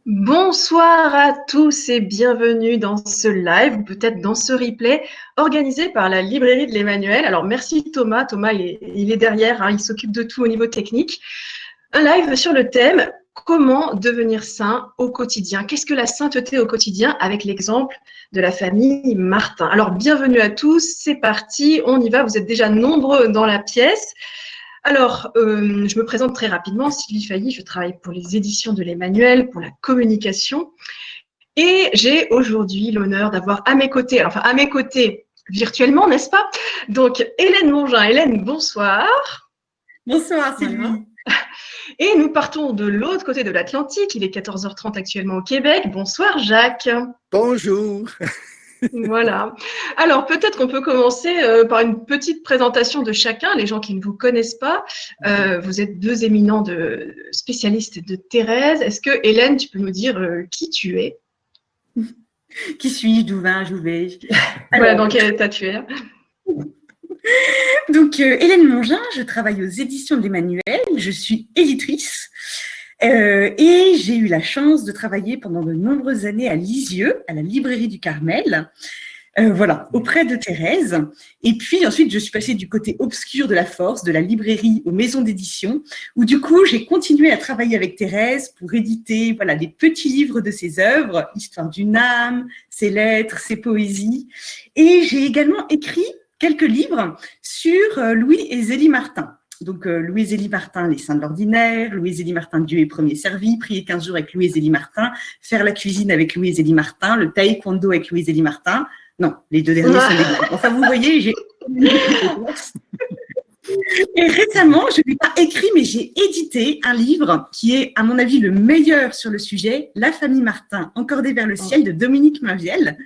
Bonsoir à tous et bienvenue dans ce live ou peut-être dans ce replay organisé par la librairie de l'Emmanuel. Alors merci Thomas, il est derrière, il s'occupe de tout au niveau technique. Un live sur le thème comment devenir saint au quotidien. Qu'est-ce que la sainteté au quotidien avec l'exemple de la famille Martin. Alors bienvenue à tous, c'est parti, on y va, vous êtes déjà nombreux dans la pièce. Alors, je me présente très rapidement, Sylvie Failly, je travaille pour les éditions de l'Emmanuel, pour la communication. Et j'ai aujourd'hui l'honneur d'avoir à mes côtés, virtuellement, n'est-ce pas? Donc, Hélène Mongin. Hélène, bonsoir. Bonsoir Sylvie. Voilà. Et nous partons de l'autre côté de l'Atlantique, il est 14h30 actuellement au Québec. Bonsoir Jacques. Bonjour. Voilà. Alors, peut-être qu'on peut commencer par une petite présentation de chacun, les gens qui ne vous connaissent pas. Vous êtes deux éminents spécialistes de Thérèse. Est-ce que, Hélène, tu peux nous dire qui tu es? Qui suis-je? D'où vais-je? Voilà, dans quel état tu es? Donc, Hélène Mongin, je travaille aux éditions de l'Emmanuel. Je suis éditrice. Et j'ai eu la chance de travailler pendant de nombreuses années à Lisieux, à la librairie du Carmel, auprès de Thérèse. Et puis ensuite, je suis passée du côté obscur de la force, de la librairie aux maisons d'édition, où du coup, j'ai continué à travailler avec Thérèse pour éditer des petits livres de ses œuvres, Histoire d'une âme, ses lettres, ses poésies. Et j'ai également écrit quelques livres sur Louis et Zélie Martin. Donc, Louis et Zélie Martin, Les Saints de l'Ordinaire, Louis et Zélie Martin, Dieu est premier servi, Prier 15 jours avec Louis et Zélie Martin, Faire la cuisine avec Louis et Zélie Martin, le taekwondo avec Louis et Zélie Martin. Non, les deux derniers sont des blagues. Enfin, vous voyez, j'ai... Et récemment, je n'ai pas écrit, mais j'ai édité un livre qui est, à mon avis, le meilleur sur le sujet, La famille Martin, encordée vers le ciel, de Dominique Mainviel.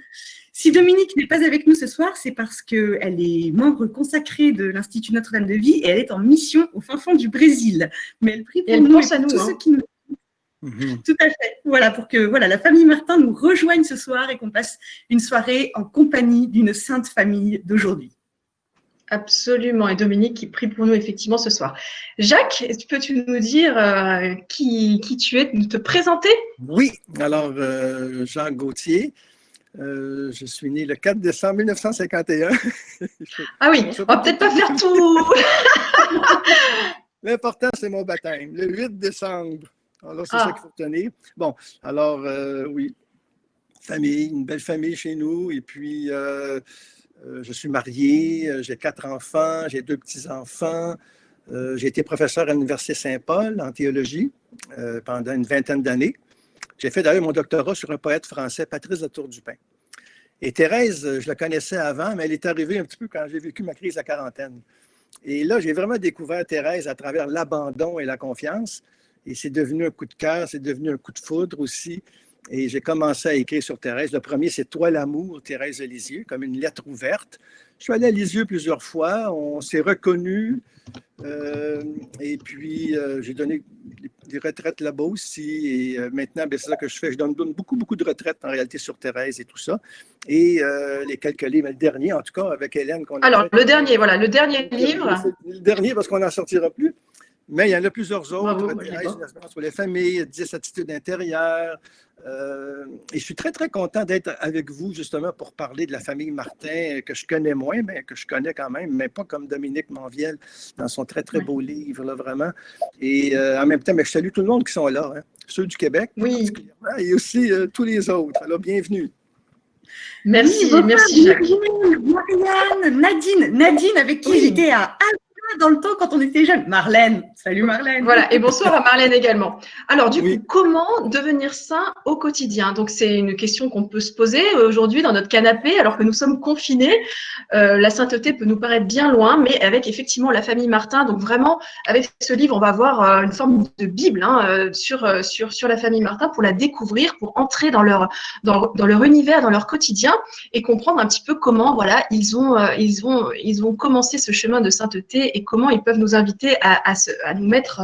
Si Dominique n'est pas avec nous ce soir, c'est parce qu'elle est membre consacrée de l'Institut Notre-Dame de Vie et elle est en mission au fin fond du Brésil. Mais elle prie pour nous et pour tous ceux qui nous... Tout à fait. Voilà, pour que la famille Martin nous rejoigne ce soir et qu'on passe une soirée en compagnie d'une sainte famille d'aujourd'hui. Absolument. Et Dominique qui prie pour nous effectivement ce soir. Jacques, peux-tu nous dire qui tu es, nous te présenter? Oui, alors Jacques Gauthier. Je suis né le 4 décembre 1951. Ah oui, on va peut-être pas faire tout. L'important, c'est mon baptême, le 8 décembre. Alors, c'est ça qu'il faut retenir. Bon, alors, oui, famille, une belle famille chez nous. Et puis, je suis marié, j'ai 4 enfants, j'ai 2 petits-enfants. J'ai été professeur à l'Université Saint-Paul en théologie pendant une vingtaine d'années. J'ai fait d'ailleurs mon doctorat sur un poète français, Patrice Latour-du-Pin. Et Thérèse, je la connaissais avant, mais elle est arrivée un petit peu quand j'ai vécu ma crise de la quarantaine. Et là, j'ai vraiment découvert Thérèse à travers l'abandon et la confiance. Et c'est devenu un coup de cœur, c'est devenu un coup de foudre aussi. Et j'ai commencé à écrire sur Thérèse. Le premier, c'est Toi l'amour, Thérèse de Lisieux, comme une lettre ouverte. Je suis allé à Lisieux plusieurs fois, on s'est reconnus. Et puis, j'ai donné des retraites là-bas aussi. Et maintenant, c'est ça que je fais. Je donne beaucoup, beaucoup de retraites en réalité sur Thérèse et tout ça. Et les quelques livres, le dernier en tout cas, avec Hélène. Alors, le dernier livre. Le dernier parce qu'on n'en sortira plus. Mais il y en a plusieurs autres. Thérèse, sur les familles, 10 attitudes intérieures. Et je suis très, très content d'être avec vous, justement, pour parler de la famille Martin, que je connais moins, mais que je connais quand même, mais pas comme Dominique Mainviel, dans son très, très beau livre, là, vraiment. Et en même temps, mais je salue tout le monde qui sont là, hein, ceux du Québec, particulièrement, et aussi tous les autres. Alors, bienvenue. Merci, merci Jacques. Marianne, Nadine, avec qui j'étais à dans le temps quand on était jeunes. Marlène, salut Marlène. Voilà, et bonsoir à Marlène également. Alors du coup, comment devenir saint au quotidien? Donc c'est une question qu'on peut se poser aujourd'hui dans notre canapé alors que nous sommes confinés. La sainteté peut nous paraître bien loin, mais avec effectivement la famille Martin, donc vraiment avec ce livre, on va avoir une forme de Bible sur la famille Martin pour la découvrir, pour entrer dans leur univers, dans leur quotidien et comprendre un petit peu comment ils ont commencé ce chemin de sainteté et comment ils peuvent nous inviter à nous mettre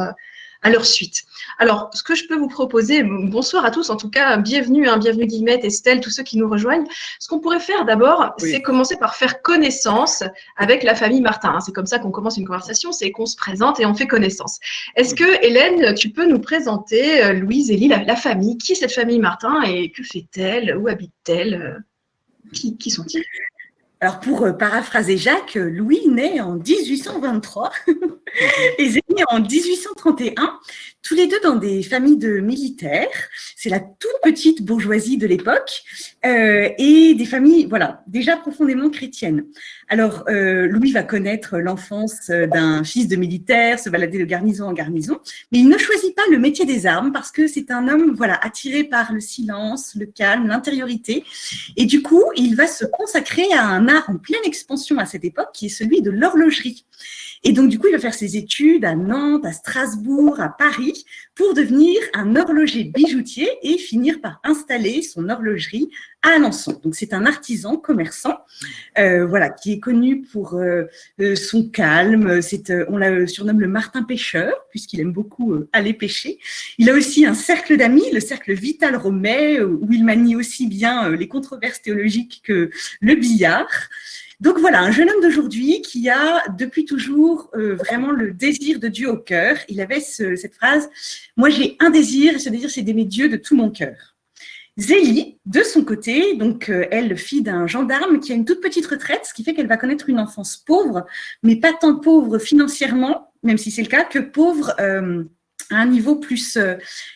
à leur suite. Alors, ce que je peux vous proposer, bonsoir à tous, en tout cas, bienvenue, bienvenue Guillemette, Estelle, tous ceux qui nous rejoignent. Ce qu'on pourrait faire d'abord, c'est commencer par faire connaissance avec la famille Martin. C'est comme ça qu'on commence une conversation, c'est qu'on se présente et on fait connaissance. Est-ce que, Hélène, tu peux nous présenter Louise, Élie, la famille? Qui est cette famille Martin et que fait-elle? Où habite-t-elle? Qui sont-ils? Alors, pour paraphraser Jacques, Louis naît en 1823 et Zélie en 1831, tous les deux dans des familles de militaires. C'est la toute petite bourgeoisie de l'époque et des familles, voilà, déjà profondément chrétiennes. Alors, Louis va connaître l'enfance d'un fils de militaire, se balader de garnison en garnison, mais il ne choisit pas le métier des armes parce que c'est un homme, voilà, attiré par le silence, le calme, l'intériorité. Et du coup, il va se consacrer à un art en pleine expansion à cette époque, qui est celui de l'horlogerie. Et donc, du coup, il va faire ses études à Nantes, à Strasbourg, à Paris, pour devenir un horloger bijoutier et finir par installer son horlogerie à Alençon. Donc, c'est un artisan commerçant, voilà, qui est connu pour son calme. On la surnomme le Martin pêcheur, puisqu'il aime beaucoup aller pêcher. Il a aussi un cercle d'amis, le cercle Vital Romet, où il manie aussi bien les controverses théologiques que le billard. Donc voilà, un jeune homme d'aujourd'hui qui a depuis toujours vraiment le désir de Dieu au cœur. Il avait cette phrase « Moi j'ai un désir, et ce désir c'est d'aimer Dieu de tout mon cœur ». Zélie, de son côté, donc elle, fille d'un gendarme qui a une toute petite retraite, ce qui fait qu'elle va connaître une enfance pauvre, mais pas tant pauvre financièrement, même si c'est le cas, que pauvre à un niveau plus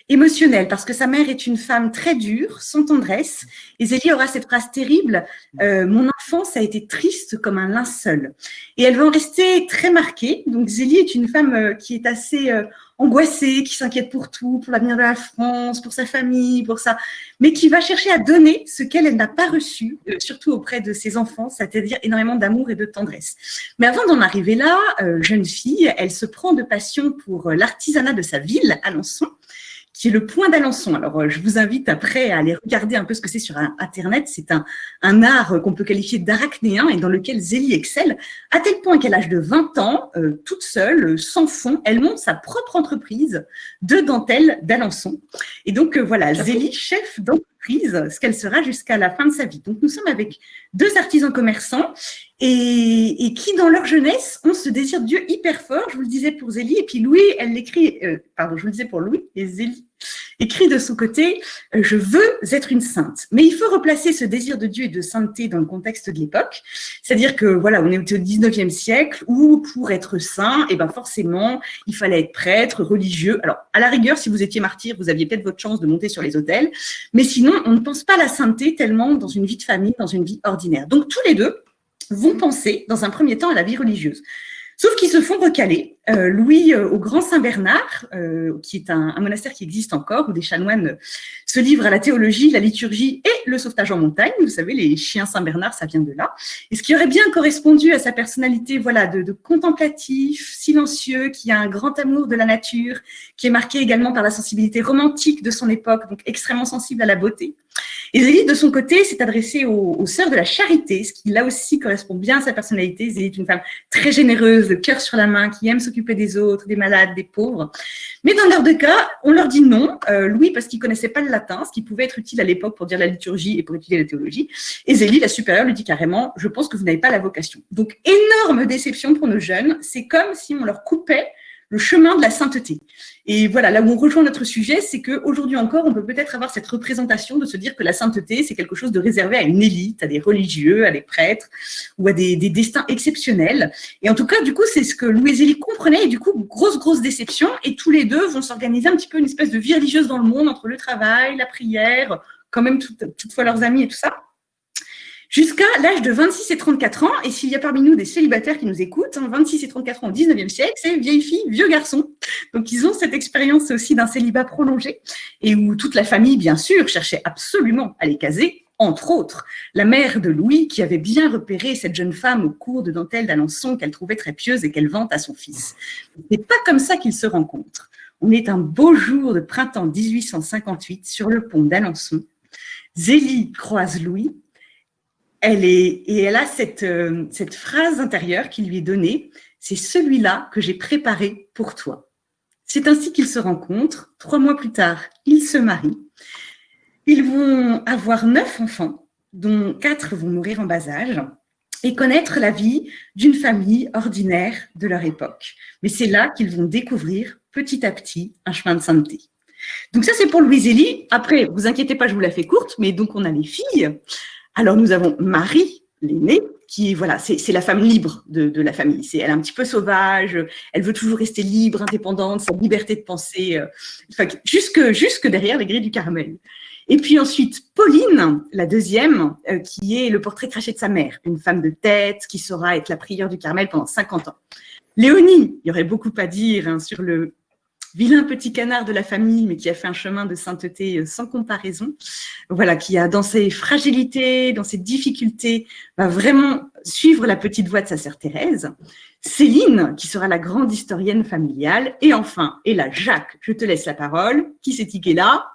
émotionnel, parce que sa mère est une femme très dure, sans tendresse, et Zélie aura cette phrase terrible « Mon enfance a été triste comme un linceul ». Et elle va en rester très marquée. Donc Zélie est une femme qui est assez angoissée, qui s'inquiète pour tout, pour l'avenir de la France, pour sa famille, pour ça, mais qui va chercher à donner ce qu'elle n'a pas reçu, surtout auprès de ses enfants, c'est-à-dire énormément d'amour et de tendresse. Mais avant d'en arriver là, jeune fille, elle se prend de passion pour l'artisanat de sa ville, Alençon, qui est le Point d'Alençon. Alors, je vous invite après à aller regarder un peu ce que c'est sur Internet. C'est un art qu'on peut qualifier d'arachnéen et dans lequel Zélie excelle, à tel point qu'à l'âge de 20 ans, toute seule, sans fond, elle monte sa propre entreprise de dentelle d'Alençon. Et donc, voilà, Zélie, chef d'entreprise, ce qu'elle sera jusqu'à la fin de sa vie. Donc, nous sommes avec deux artisans commerçants et qui, dans leur jeunesse, ont ce désir de Dieu hyper fort. Je vous le disais pour Zélie, et puis Louis, elle l'écrit, je vous le disais pour Louis, et Zélie écrit de son côté « Je veux être une sainte ». Mais il faut replacer ce désir de Dieu et de sainteté dans le contexte de l'époque. C'est-à-dire que, voilà, on est au 19e siècle où, pour être saint, eh ben forcément, il fallait être prêtre, religieux. Alors, à la rigueur, si vous étiez martyr, vous aviez peut-être votre chance de monter sur les autels. Mais sinon, on ne pense pas à la sainteté tellement dans une vie de famille, dans une vie ordinaire. Donc, tous les deux vont penser, dans un premier temps, à la vie religieuse. Sauf qu'ils se font recaler. Louis au Grand Saint-Bernard, qui est un monastère qui existe encore, où des chanoines se livrent à la théologie, la liturgie et le sauvetage en montagne. Vous savez, les chiens Saint-Bernard, ça vient de là. Et ce qui aurait bien correspondu à sa personnalité, voilà, de contemplatif, silencieux, qui a un grand amour de la nature, qui est marqué également par la sensibilité romantique de son époque, donc extrêmement sensible à la beauté. Et Zélie, de son côté, s'est adressée aux sœurs de la charité, ce qui là aussi correspond bien à sa personnalité. Zélie est une femme très généreuse, le cœur sur la main, qui aime s'occuper des autres, des malades, des pauvres. Mais dans leurs deux cas, on leur dit non. Louis, parce qu'il ne connaissait pas le latin, ce qui pouvait être utile à l'époque pour dire la liturgie et pour étudier la théologie. Et Zélie, la supérieure, lui dit carrément « Je pense que vous n'avez pas la vocation ». Donc, énorme déception pour nos jeunes. C'est comme si on leur coupait le chemin de la sainteté. Et voilà, là où on rejoint notre sujet, c'est qu'aujourd'hui encore, on peut peut-être avoir cette représentation de se dire que la sainteté, c'est quelque chose de réservé à une élite, à des religieux, à des prêtres, ou à des destins exceptionnels. Et en tout cas, du coup, c'est ce que Louis et Zélie comprenaient, et du coup, grosse déception, et tous les deux vont s'organiser un petit peu une espèce de vie religieuse dans le monde, entre le travail, la prière, quand même toutefois leurs amis et tout ça. Jusqu'à l'âge de 26 et 34 ans, et s'il y a parmi nous des célibataires qui nous écoutent, 26 et 34 ans au 19e siècle, c'est vieille fille, vieux garçon. Donc, ils ont cette expérience aussi d'un célibat prolongé, et où toute la famille, bien sûr, cherchait absolument à les caser, entre autres. La mère de Louis, qui avait bien repéré cette jeune femme au cours de dentelle d'Alençon, qu'elle trouvait très pieuse et qu'elle vante à son fils. C'est pas comme ça qu'ils se rencontrent. On est un beau jour de printemps 1858 sur le pont d'Alençon. Zélie croise Louis. Elle a cette phrase intérieure qui lui est donnée, c'est celui-là que j'ai préparé pour toi. C'est ainsi qu'ils se rencontrent. 3 mois plus tard, ils se marient. Ils vont avoir 9 enfants, dont 4 vont mourir en bas âge, et connaître la vie d'une famille ordinaire de leur époque. Mais c'est là qu'ils vont découvrir petit à petit un chemin de sainteté. Donc ça, c'est pour Louise Élie. Après, vous inquiétez pas, je vous la fais courte, mais donc on a les filles. Alors nous avons Marie, l'aînée, qui, voilà, c'est la femme libre de la famille. Elle est un petit peu sauvage, elle veut toujours rester libre, indépendante, sa liberté de penser, jusque derrière les grilles du Carmel. Et puis ensuite, Pauline, la deuxième, qui est le portrait craché de sa mère, une femme de tête qui saura être la prieure du Carmel pendant 50 ans. Léonie, il y aurait beaucoup à dire sur le vilain petit canard de la famille, mais qui a fait un chemin de sainteté sans comparaison. Voilà, qui a, dans ses fragilités, dans ses difficultés, va vraiment suivre la petite voie de sa sœur Thérèse. Céline, qui sera la grande historienne familiale. Et enfin, et là, Jacques, je te laisse la parole. Qui c'est qui est là?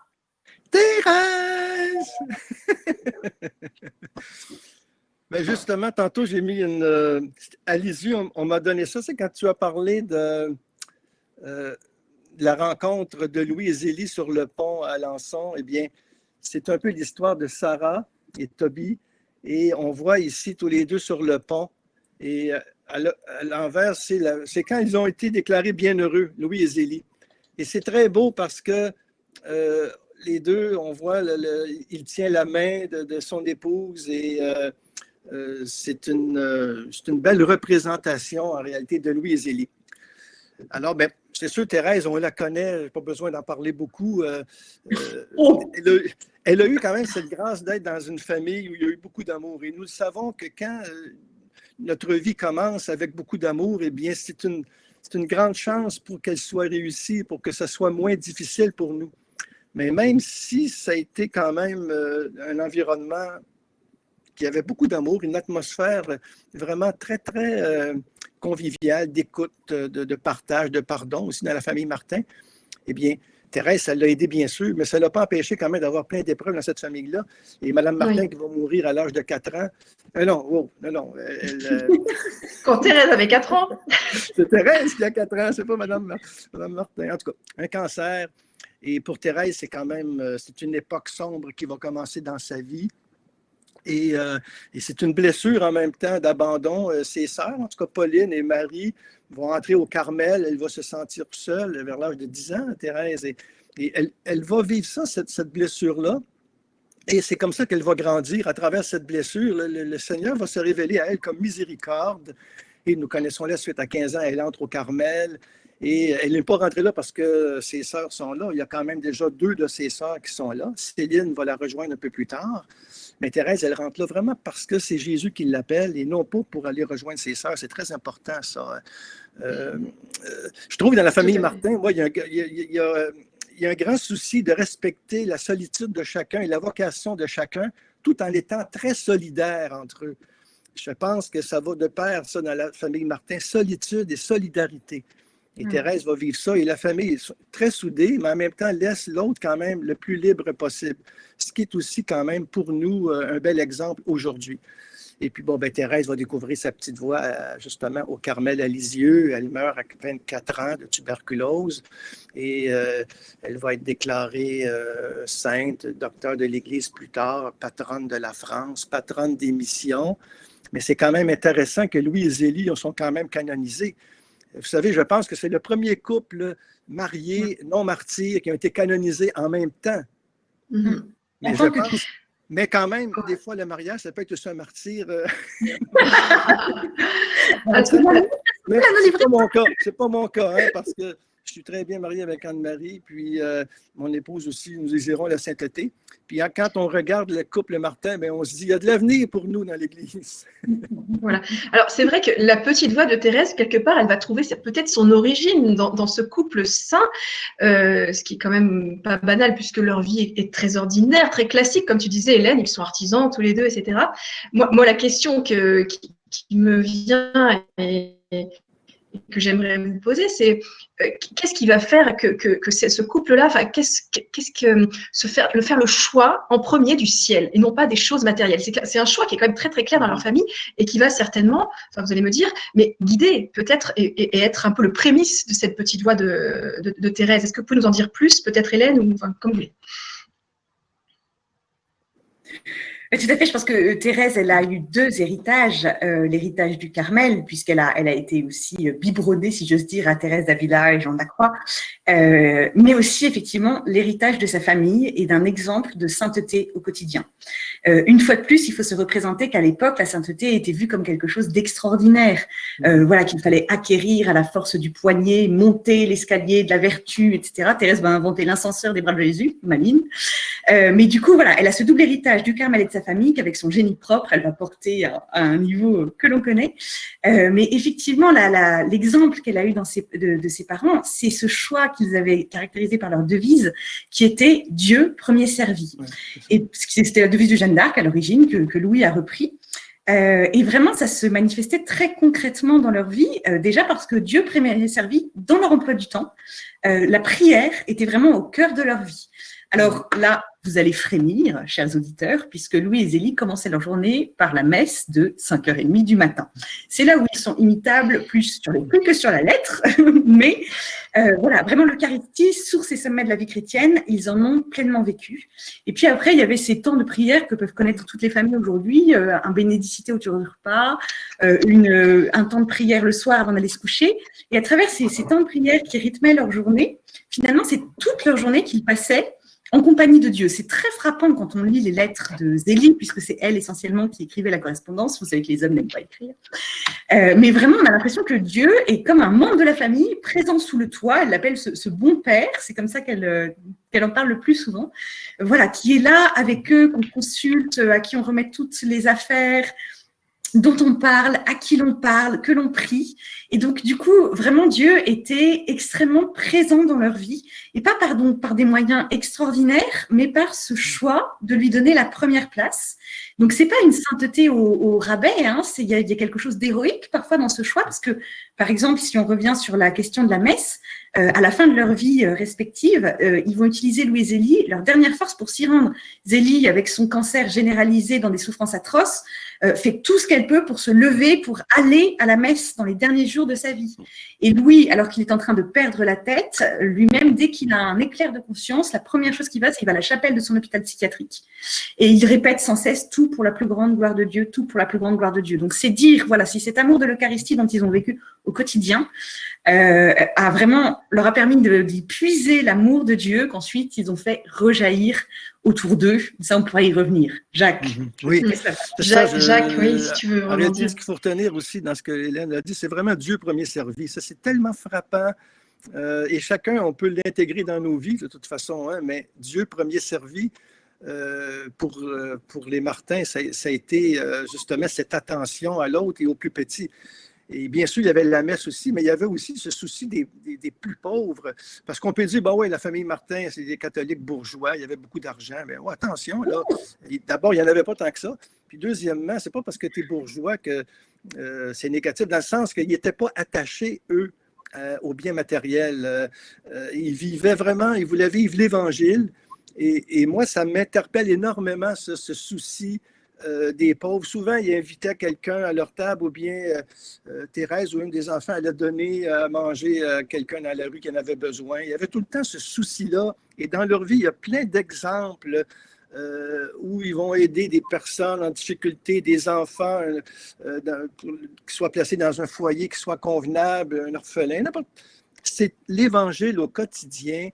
Thérèse! Ben justement, tantôt, j'ai mis à l'issue, on m'a donné ça. C'est quand tu as parlé de la rencontre de Louis et Zélie sur le pont à Alençon. Eh bien, c'est un peu l'histoire de Sarah et Toby. Et on voit ici tous les deux sur le pont. Et à l'envers, c'est quand ils ont été déclarés bienheureux, Louis et Zélie. Et c'est très beau parce que les deux, on voit, il tient la main de son épouse et c'est une belle représentation en réalité de Louis et Zélie. Alors, ben, c'est sûr, Thérèse, on la connaît, pas besoin d'en parler beaucoup. Elle a eu quand même cette grâce d'être dans une famille où il y a eu beaucoup d'amour. Et nous savons que quand notre vie commence avec beaucoup d'amour, eh bien, c'est une grande chance pour qu'elle soit réussie, pour que ce soit moins difficile pour nous. Mais même si ça a été quand même un environnement qui avait beaucoup d'amour, une atmosphère vraiment très, très conviviale, d'écoute, de partage, de pardon aussi dans la famille Martin, eh bien, Thérèse, ça l'a aidé bien sûr, mais ça ne l'a pas empêché quand même d'avoir plein d'épreuves dans cette famille-là. Et Mme Martin qui va mourir à l'âge de 4 ans. Non. Quand Thérèse avait 4 ans. C'est Thérèse qui a 4 ans, c'est pas Mme Martin. En tout cas, un cancer. Et pour Thérèse, c'est quand même, c'est une époque sombre qui va commencer dans sa vie. Et c'est une blessure en même temps d'abandon. Ses sœurs, en tout cas Pauline et Marie, vont entrer au Carmel. Elle va se sentir seule vers l'âge de 10 ans, Thérèse. Et elle va vivre ça, cette blessure-là. Et c'est comme ça qu'elle va grandir. À travers cette blessure, le Seigneur va se révéler à elle comme miséricorde. Et nous connaissons la suite. À 15 ans, elle entre au Carmel. Et elle n'est pas rentrée là parce que ses sœurs sont là. Il y a quand même déjà 2 de ses sœurs qui sont là. Céline va la rejoindre un peu plus tard. Mais Thérèse, elle rentre là vraiment parce que c'est Jésus qui l'appelle et non pas pour aller rejoindre ses sœurs. C'est très important, ça. Je trouve que dans la famille Martin, moi, il y a un grand souci de respecter la solitude de chacun et la vocation de chacun, tout en étant très solidaires entre eux. Je pense que ça va de pair, ça, dans la famille Martin, solitude et solidarité. Et Thérèse va vivre ça. Et la famille est très soudée, mais en même temps laisse l'autre quand même le plus libre possible. Ce qui est aussi quand même pour nous un bel exemple aujourd'hui. Et puis, bon, ben, Thérèse va découvrir sa petite voie justement au Carmel à Lisieux. Elle meurt à 24 ans de tuberculose. Et elle va être déclarée sainte, docteur de l'Église plus tard, patronne de la France, patronne des missions. Mais c'est quand même intéressant que Louis et Zélie sont quand même canonisés. Vous savez, je pense que c'est le premier couple marié, non martyr, qui a été canonisé en même temps. Mais quand même, des fois, le mariage, ça peut être aussi un martyr. Mais c'est pas mon cas, hein, parce que je suis très bien marié avec Anne-Marie, puis mon épouse aussi, nous désirons la sainteté. Puis quand on regarde le couple Martin, ben, on se dit, il y a de l'avenir pour nous dans l'Église. Voilà. Alors, c'est vrai que la petite voix de Thérèse, quelque part, elle va trouver peut-être son origine dans ce couple saint, ce qui est quand même pas banal, puisque leur vie est très ordinaire, très classique. Comme tu disais, Hélène, ils sont artisans tous les deux, etc. Moi la question qui me vient et que j'aimerais vous poser, c'est qu'est-ce qui va faire que ce couple-là, enfin, le faire le choix en premier du ciel et non pas des choses matérielles. C'est un choix qui est quand même très très clair dans leur famille et qui va certainement, enfin, vous allez me dire, mais guider peut-être et être un peu le prémisse de cette petite voix de Thérèse. Est-ce que vous pouvez nous en dire plus, peut-être Hélène, ou enfin, comme vous voulez. Tout à fait, je pense que Thérèse, elle a eu deux héritages, l'héritage du Carmel, puisqu'elle a été aussi biberonnée, si j'ose dire, à Thérèse d'Avila et Jean de la Croix, mais aussi effectivement l'héritage de sa famille et d'un exemple de sainteté au quotidien. Une fois de plus, il faut se représenter qu'à l'époque, la sainteté était vue comme quelque chose d'extraordinaire, voilà, qu'il fallait acquérir à la force du poignet, monter l'escalier de la vertu, etc. Thérèse va inventer l'ascenseur des bras de Jésus, Maline. Mais du coup, voilà, elle a ce double héritage du Carmel et de sa famille qu'avec son génie propre, elle va porter à un niveau que l'on connaît. Mais effectivement, l'exemple qu'elle a eu de ses parents, c'est ce choix qu'ils avaient caractérisé par leur devise, qui était Dieu premier servi. Ouais, et c'était la devise de Jeanne d'Arc à l'origine que Louis a repris. Et vraiment, ça se manifestait très concrètement dans leur vie, déjà parce que Dieu premier servi dans leur emploi du temps. La prière était vraiment au cœur de leur vie. Alors là, vous allez frémir, chers auditeurs, puisque Louis et Zélie commençaient leur journée par la messe de 5h30 du matin. C'est là où ils sont imitables plus que sur la lettre, mais voilà, vraiment l'Eucharistie, source et sommet de la vie chrétienne, ils en ont pleinement vécu. Et puis après, il y avait ces temps de prière que peuvent connaître toutes les familles aujourd'hui, un bénédicité autour du repas, un temps de prière le soir avant d'aller se coucher. Et à travers ces temps de prière qui rythmaient leur journée, finalement, c'est toute leur journée qu'ils passaient en compagnie de Dieu. C'est très frappant quand on lit les lettres de Zélie, puisque c'est elle essentiellement qui écrivait la correspondance. Vous savez que les hommes n'aiment pas écrire. Mais vraiment, on a l'impression que Dieu est comme un membre de la famille, présent sous le toit. Elle l'appelle ce bon père. C'est comme ça qu'elle en parle le plus souvent. Voilà, qui est là avec eux, qu'on consulte, à qui on remet toutes les affaires, dont on parle, à qui l'on parle, que l'on prie. Et donc, du coup, vraiment, Dieu était extrêmement présent dans leur vie, et pas par des moyens extraordinaires, mais par ce choix de lui donner la première place. Donc, c'est pas une sainteté au rabais, hein, il y a quelque chose d'héroïque parfois dans ce choix, parce que, par exemple, si on revient sur la question de la messe, à la fin de leur vie respective, ils vont utiliser Louis et Zélie, leur dernière force pour s'y rendre. Zélie, avec son cancer généralisé dans des souffrances atroces, fait tout ce qu'elle peut pour se lever, pour aller à la messe dans les derniers jours de sa vie. Et Louis, alors qu'il est en train de perdre la tête, lui-même, dès qu'il a un éclair de conscience, la première chose qu'il va, c'est qu'il va à la chapelle de son hôpital psychiatrique. Et il répète sans cesse tout pour la plus grande gloire de Dieu, tout pour la plus grande gloire de Dieu. Donc c'est dire, voilà, si cet amour de l'Eucharistie dont ils ont vécu au quotidien leur a permis d'y puiser l'amour de Dieu qu'ensuite ils ont fait rejaillir autour d'eux. Ça, on pourrait y revenir. Jacques. Oui, Jacques, oui, si tu veux rebondir. Ce qu'il faut retenir aussi dans ce que Hélène a dit, c'est vraiment Dieu premier servi. Ça, c'est tellement frappant. Et chacun, on peut l'intégrer dans nos vies de toute façon, hein, mais Dieu premier servi, pour les Martins, ça a été justement cette attention à l'autre et au plus petit. Et bien sûr, il y avait la messe aussi, mais il y avait aussi ce souci des plus pauvres. Parce qu'on peut dire, bah ouais, la famille Martin, c'est des catholiques bourgeois, il y avait beaucoup d'argent. Mais ouais, attention, là, d'abord, il n'y en avait pas tant que ça. Puis deuxièmement, c'est pas parce que tu es bourgeois que c'est négatif, dans le sens qu'ils n'étaient pas attachés, eux, aux biens matériels. Ils vivaient vraiment, ils voulaient vivre l'Évangile. Et moi, ça m'interpelle énormément, ce souci des pauvres. Souvent, ils invitaient quelqu'un à leur table ou bien Thérèse ou une des enfants allait donner à manger à quelqu'un dans la rue qui en avait besoin. Il y avait tout le temps ce souci-là. Et dans leur vie, il y a plein d'exemples où ils vont aider des personnes en difficulté, des enfants qui soient placés dans un foyer qui soit convenable, un orphelin. C'est l'Évangile au quotidien.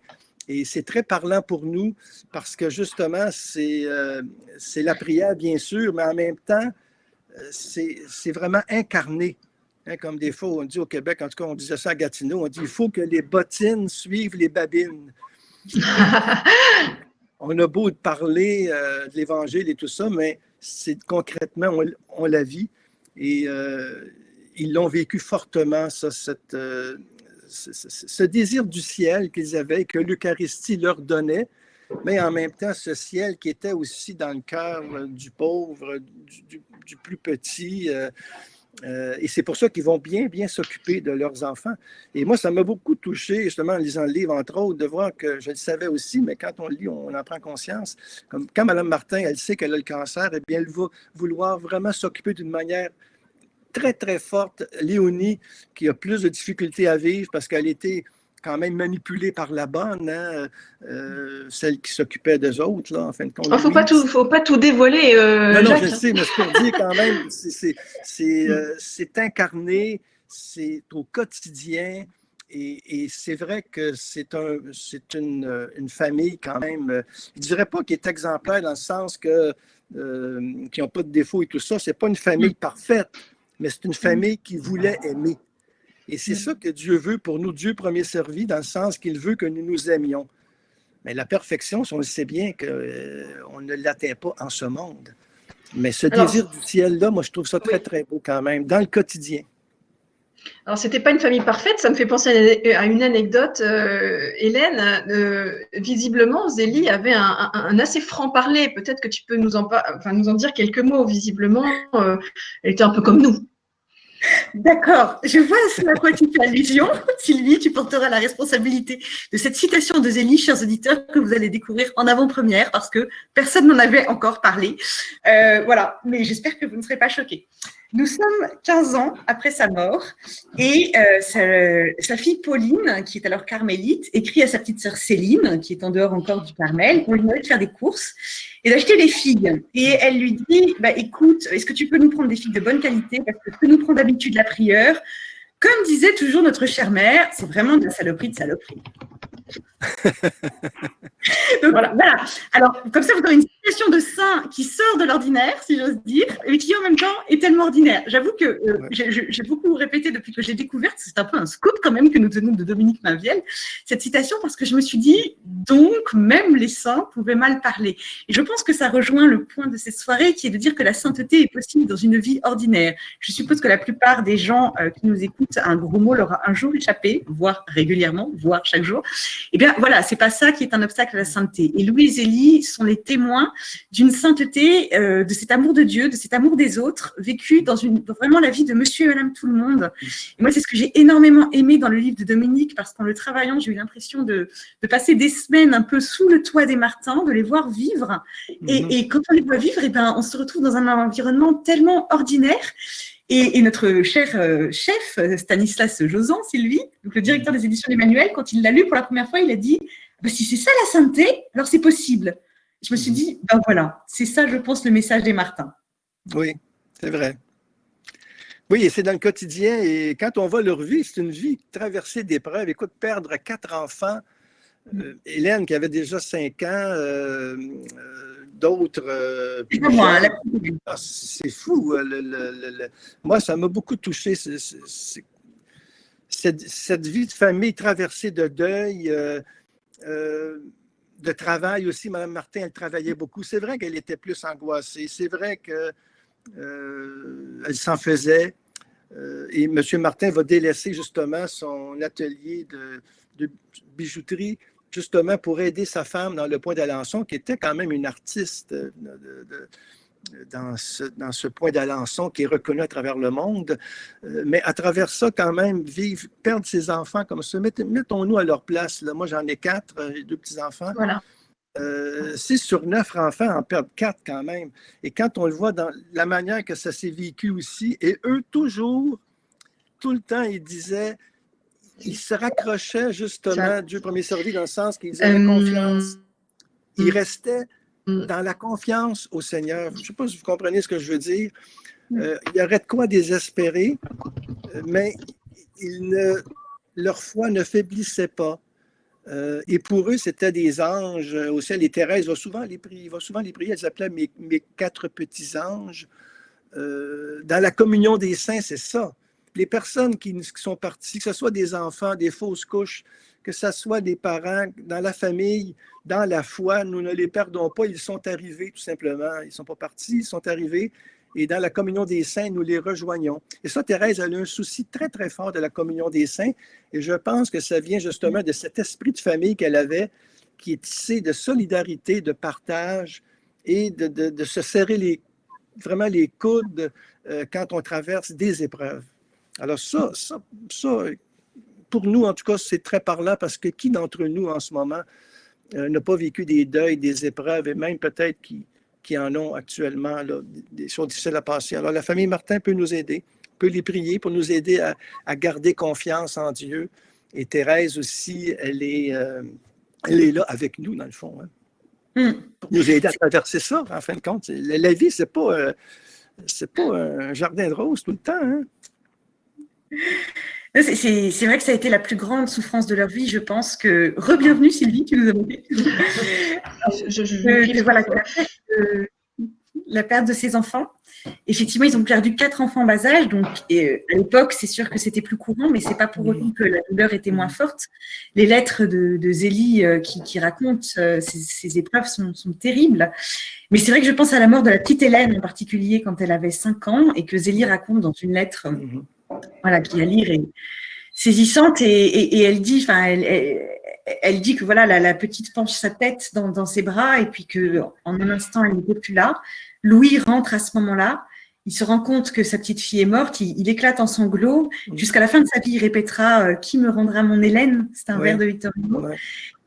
Et c'est très parlant pour nous parce que justement, c'est la prière, bien sûr, mais en même temps, c'est vraiment incarné. Hein, comme des fois, on dit au Québec, en tout cas, on disait ça à Gatineau, on dit il faut que les bottines suivent les babines. On a beau parler de l'Évangile et tout ça, mais concrètement, on la vit. Et ils l'ont vécu fortement, ça, ce désir du ciel qu'ils avaient, que l'Eucharistie leur donnait, mais en même temps, ce ciel qui était aussi dans le cœur du pauvre, du plus petit. Et c'est pour ça qu'ils vont bien, bien s'occuper de leurs enfants. Et moi, ça m'a beaucoup touché, justement, en lisant le livre, entre autres, de voir que je le savais aussi, mais quand on le lit, on en prend conscience. Comme quand Mme Martin, elle sait qu'elle a le cancer, eh bien, elle va vouloir vraiment s'occuper d'une manière très, très forte. Léonie, qui a plus de difficultés à vivre parce qu'elle était quand même manipulée par la bonne, hein, celle qui s'occupait des autres, là, en fin de compte. Il ne faut pas tout dévoiler, non, Jacques. je sais, mais c'est pour dire quand même, c'est incarné, c'est au quotidien, et c'est vrai que c'est une famille quand même, je ne dirais pas qu'elle est exemplaire dans le sens que qui n'ont pas de défauts et tout ça, c'est pas une famille parfaite, mais c'est une famille qui voulait aimer. Et c'est ça que Dieu veut pour nous, Dieu premier servi, dans le sens qu'il veut que nous nous aimions. Mais la perfection, on le sait bien qu'on ne l'atteint pas en ce monde. Mais ce désir du ciel-là, moi, je trouve ça très, très beau quand même, dans le quotidien. Alors, ce n'était pas une famille parfaite, ça me fait penser à une anecdote. Hélène, visiblement, Zélie avait un assez franc-parler. Peut-être que tu peux nous en dire quelques mots. Visiblement, elle était un peu comme nous. D'accord, je vois à quoi tu fais allusion. Sylvie, tu porteras la responsabilité de cette citation de Zélie, chers auditeurs, que vous allez découvrir en avant-première parce que personne n'en avait encore parlé. Voilà, mais j'espère que vous ne serez pas choqués. Nous sommes 15 ans après sa mort et sa fille Pauline, qui est alors carmélite, écrit à sa petite sœur Céline, qui est en dehors encore du Carmel, pour lui demander de faire des courses et d'acheter des figues. Et elle lui dit, écoute, est-ce que tu peux nous prendre des figues de bonne qualité parce que ce que nous prend d'habitude la prieure, comme disait toujours notre chère mère, c'est vraiment de la saloperie de saloperie. Donc, voilà. Alors, comme ça, vous avez une situation de saint qui sort de l'ordinaire, si j'ose dire, mais qui en même temps est tellement ordinaire. J'avoue que j'ai beaucoup répété depuis que j'ai découvert, c'est un peu un scoop quand même que nous tenons de Dominique Mainviel, cette citation, parce que je me suis dit, donc, même les saints pouvaient mal parler. Et je pense que ça rejoint le point de cette soirée, qui est de dire que la sainteté est possible dans une vie ordinaire. Je suppose que la plupart des gens qui nous écoutent, un gros mot leur a un jour échappé, voire régulièrement, voire chaque jour. Eh bien, voilà, c'est pas ça qui est un obstacle à la sainteté. Et Louis et Zélie sont les témoins d'une sainteté, de cet amour de Dieu, de cet amour des autres, vécu dans vraiment la vie de monsieur et madame tout le monde. Et moi, c'est ce que j'ai énormément aimé dans le livre de Dominique, parce qu'en le travaillant, j'ai eu l'impression de passer des semaines un peu sous le toit des Martins, de les voir vivre. Et quand on les voit vivre, eh ben, on se retrouve dans un environnement tellement ordinaire. Et notre cher chef, Stanislas Josan, Sylvie, donc le directeur des éditions d'Emmanuel, quand il l'a lu pour la première fois, il a dit si c'est ça la sainteté, alors c'est possible. Je me suis dit, voilà, c'est ça, je pense, le message des Martins. Oui, c'est vrai. Oui, et c'est dans le quotidien. Et quand on voit leur vie, c'est une vie traversée d'épreuves. Écoute, perdre 4 enfants, Hélène qui avait déjà 5 ans, d'autres. C'est fou. Moi, ça m'a beaucoup touché. Cette vie de famille traversée de deuil, de travail aussi. Mme Martin, elle travaillait beaucoup. C'est vrai qu'elle était plus angoissée. C'est vrai qu'elle s'en faisait. Et M. Martin va délaisser justement son atelier de bijouterie justement pour aider sa femme dans le Point d'Alençon, qui était quand même une artiste dans ce Point d'Alençon qui est reconnu à travers le monde. Mais à travers ça, quand même, perdre ses enfants comme ça, mettons-nous à leur place. Là. Moi, j'en ai 4, j'ai 2 petits-enfants. Voilà. 6 sur 9 enfants en perdent 4 quand même. Et quand on le voit dans la manière que ça s'est vécu aussi, et eux, toujours, tout le temps, ils disaient, ils se raccrochaient justement, Dieu premier servi, dans le sens qu'ils avaient confiance. Ils restaient dans la confiance au Seigneur. Je ne sais pas si vous comprenez ce que je veux dire. Il y aurait de quoi désespérer, mais leur foi ne faiblissait pas. Et pour eux, c'était des anges au ciel. Et Thérèse va souvent les prier. Elle s'appelait mes 4 petits anges. Dans la communion des saints, c'est ça. Les personnes qui sont parties, que ce soit des enfants, des fausses couches, que ce soit des parents, dans la famille, dans la foi, nous ne les perdons pas. Ils sont arrivés, tout simplement. Ils ne sont pas partis, ils sont arrivés. Et dans la communion des saints, nous les rejoignons. Et ça, Thérèse, elle a un souci très, très fort de la communion des saints. Et je pense que ça vient justement de cet esprit de famille qu'elle avait, qui est tissé de solidarité, de partage et de se serrer vraiment les coudes quand on traverse des épreuves. Alors ça, pour nous, en tout cas, c'est très parlant parce que qui d'entre nous, en ce moment, n'a pas vécu des deuils, des épreuves, et même peut-être qui en ont actuellement, là, des choses difficiles à passer. Alors, la famille Martin peut nous aider, peut les prier pour nous aider à garder confiance en Dieu. Et Thérèse aussi, elle est là avec nous, dans le fond, pour nous aider à traverser ça, en fin de compte. La vie, c'est pas un jardin de roses tout le temps. Hein? C'est vrai que ça a été la plus grande souffrance de leur vie, je pense que... Re-bienvenue Sylvie, tu nous as monté. Voilà, la perte de ses enfants. Effectivement, ils ont perdu 4 enfants en bas âge, donc à l'époque, c'est sûr que c'était plus courant, mais c'est pas pour autant que la douleur était moins forte. Les lettres de Zélie qui racontent ces épreuves sont terribles. Mais c'est vrai que je pense à la mort de la petite Hélène en particulier quand elle avait 5 ans et que Zélie raconte dans une lettre qui à lire est saisissante et elle dit, elle dit que voilà, la petite penche sa tête dans ses bras et puis qu'en un instant, elle n'était plus là. Louis rentre à ce moment-là. Il se rend compte que sa petite fille est morte. Il éclate en sanglots. Jusqu'à la fin de sa vie, il répétera « Qui me rendra mon Hélène ?» C'est un vers de Victor Hugo. Ouais.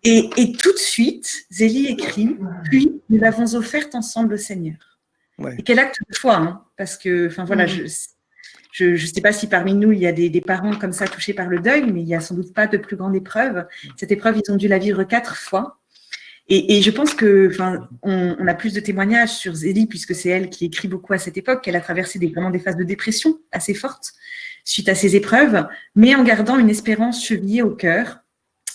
Et tout de suite, Zélie écrit « Puis, nous l'avons offerte ensemble au Seigneur. Ouais. » Et quel acte de foi, hein, parce que, voilà, je ne sais pas si parmi nous, il y a des parents comme ça touchés par le deuil, mais il n'y a sans doute pas de plus grande épreuve. Cette épreuve, ils ont dû la vivre 4 fois. Et je pense on a plus de témoignages sur Zélie, puisque c'est elle qui écrit beaucoup à cette époque, qu'elle a traversé vraiment des phases de dépression assez fortes suite à ces épreuves, mais en gardant une espérance chevillée au cœur.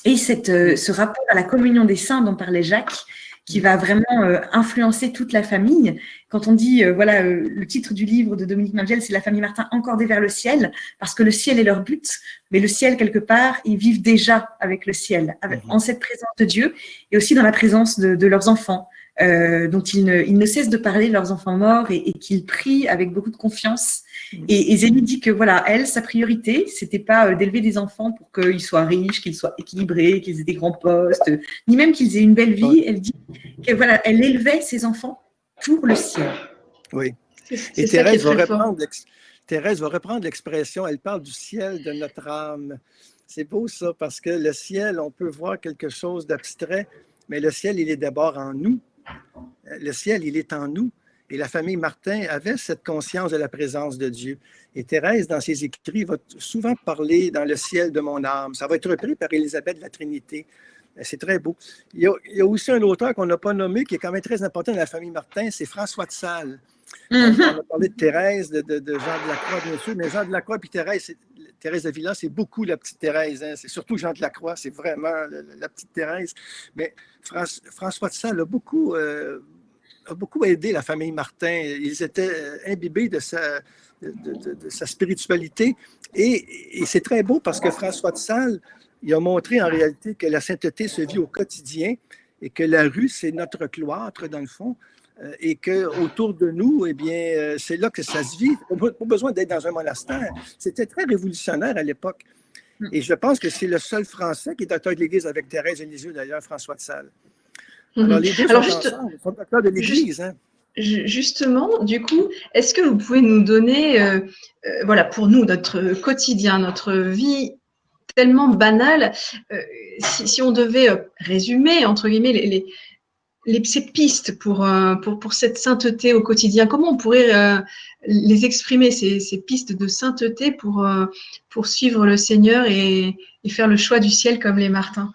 Et ce rapport à la communion des saints dont parlait Jacques, qui va vraiment influencer toute la famille. Quand on dit, le titre du livre de Dominique Mangiel, c'est « La famille Martin encordée vers le ciel », parce que le ciel est leur but, mais le ciel, quelque part, ils vivent déjà avec le ciel, en cette présence de Dieu, et aussi dans la présence de leurs enfants, dont ils ne cessent de parler de leurs enfants morts et qu'ils prient avec beaucoup de confiance. Et Zélie dit que elle, sa priorité, c'était pas d'élever des enfants pour qu'ils soient riches, qu'ils soient équilibrés, qu'ils aient des grands postes, ni même qu'ils aient une belle vie. Elle dit que elle élevait ses enfants pour le ciel. Oui. Et Thérèse va reprendre l'expression, elle parle du ciel de notre âme. C'est beau ça, parce que le ciel, on peut voir quelque chose d'abstrait, mais le ciel, il est d'abord en nous. Le ciel, il est en nous. Et la famille Martin avait cette conscience de la présence de Dieu. Et Thérèse, dans ses écrits, va souvent parler dans le ciel de mon âme. Ça va être repris par Élisabeth de la Trinité. C'est très beau. Il y a aussi un auteur qu'on n'a pas nommé, qui est quand même très important dans la famille Martin, c'est François de Sales. On a parlé de Thérèse, de Jean de la Croix, bien sûr, mais Jean de la Croix et Thérèse de Villa, c'est beaucoup la petite Thérèse. Hein. C'est surtout Jean de la Croix, c'est vraiment la petite Thérèse. Mais François de Sales a beaucoup aidé la famille Martin. Ils étaient imbibés de sa spiritualité. Et c'est très beau parce que François de Sales, il a montré en réalité que la sainteté se vit au quotidien et que la rue, c'est notre cloître, dans le fond, et qu'autour de nous, eh bien, c'est là que ça se vit. Pas besoin d'être dans un monastère. C'était très révolutionnaire à l'époque. Et je pense que c'est le seul Français qui est docteur de l'Église avec Thérèse et Lisieux, d'ailleurs, François de Sales. Alors, les deux sont ensemble, ils sont docteurs de l'Église. Justement, du coup, est-ce que vous pouvez nous donner, pour nous, notre quotidien, notre vie tellement banale, si on devait résumer, entre guillemets, ces pistes pour cette sainteté au quotidien, comment on pourrait les exprimer, ces pistes de sainteté pour suivre le Seigneur et faire le choix du ciel comme les Martins?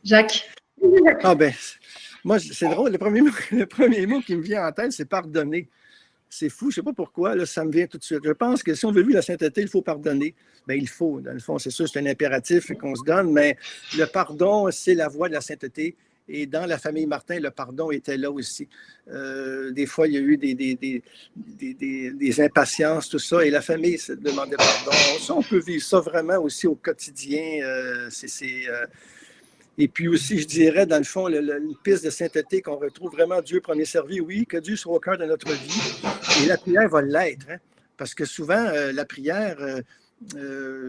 Jacques? Ah ben, moi, c'est drôle, le premier mot qui me vient en tête, c'est pardonner. C'est fou, je ne sais pas pourquoi, là, ça me vient tout de suite. Je pense que si on veut vivre la sainteté, il faut pardonner. Bien, il faut, dans le fond, c'est sûr, c'est un impératif qu'on se donne, mais le pardon, c'est la voie de la sainteté. Et dans la famille Martin, le pardon était là aussi. Des fois, il y a eu des impatiences, tout ça, et la famille se demandait pardon. Ça, on peut vivre ça vraiment aussi au quotidien. Et puis aussi, je dirais, dans le fond, une piste de sainteté qu'on retrouve vraiment Dieu premier servi, oui, que Dieu soit au cœur de notre vie. Et la prière va l'être, hein, parce que souvent, la prière,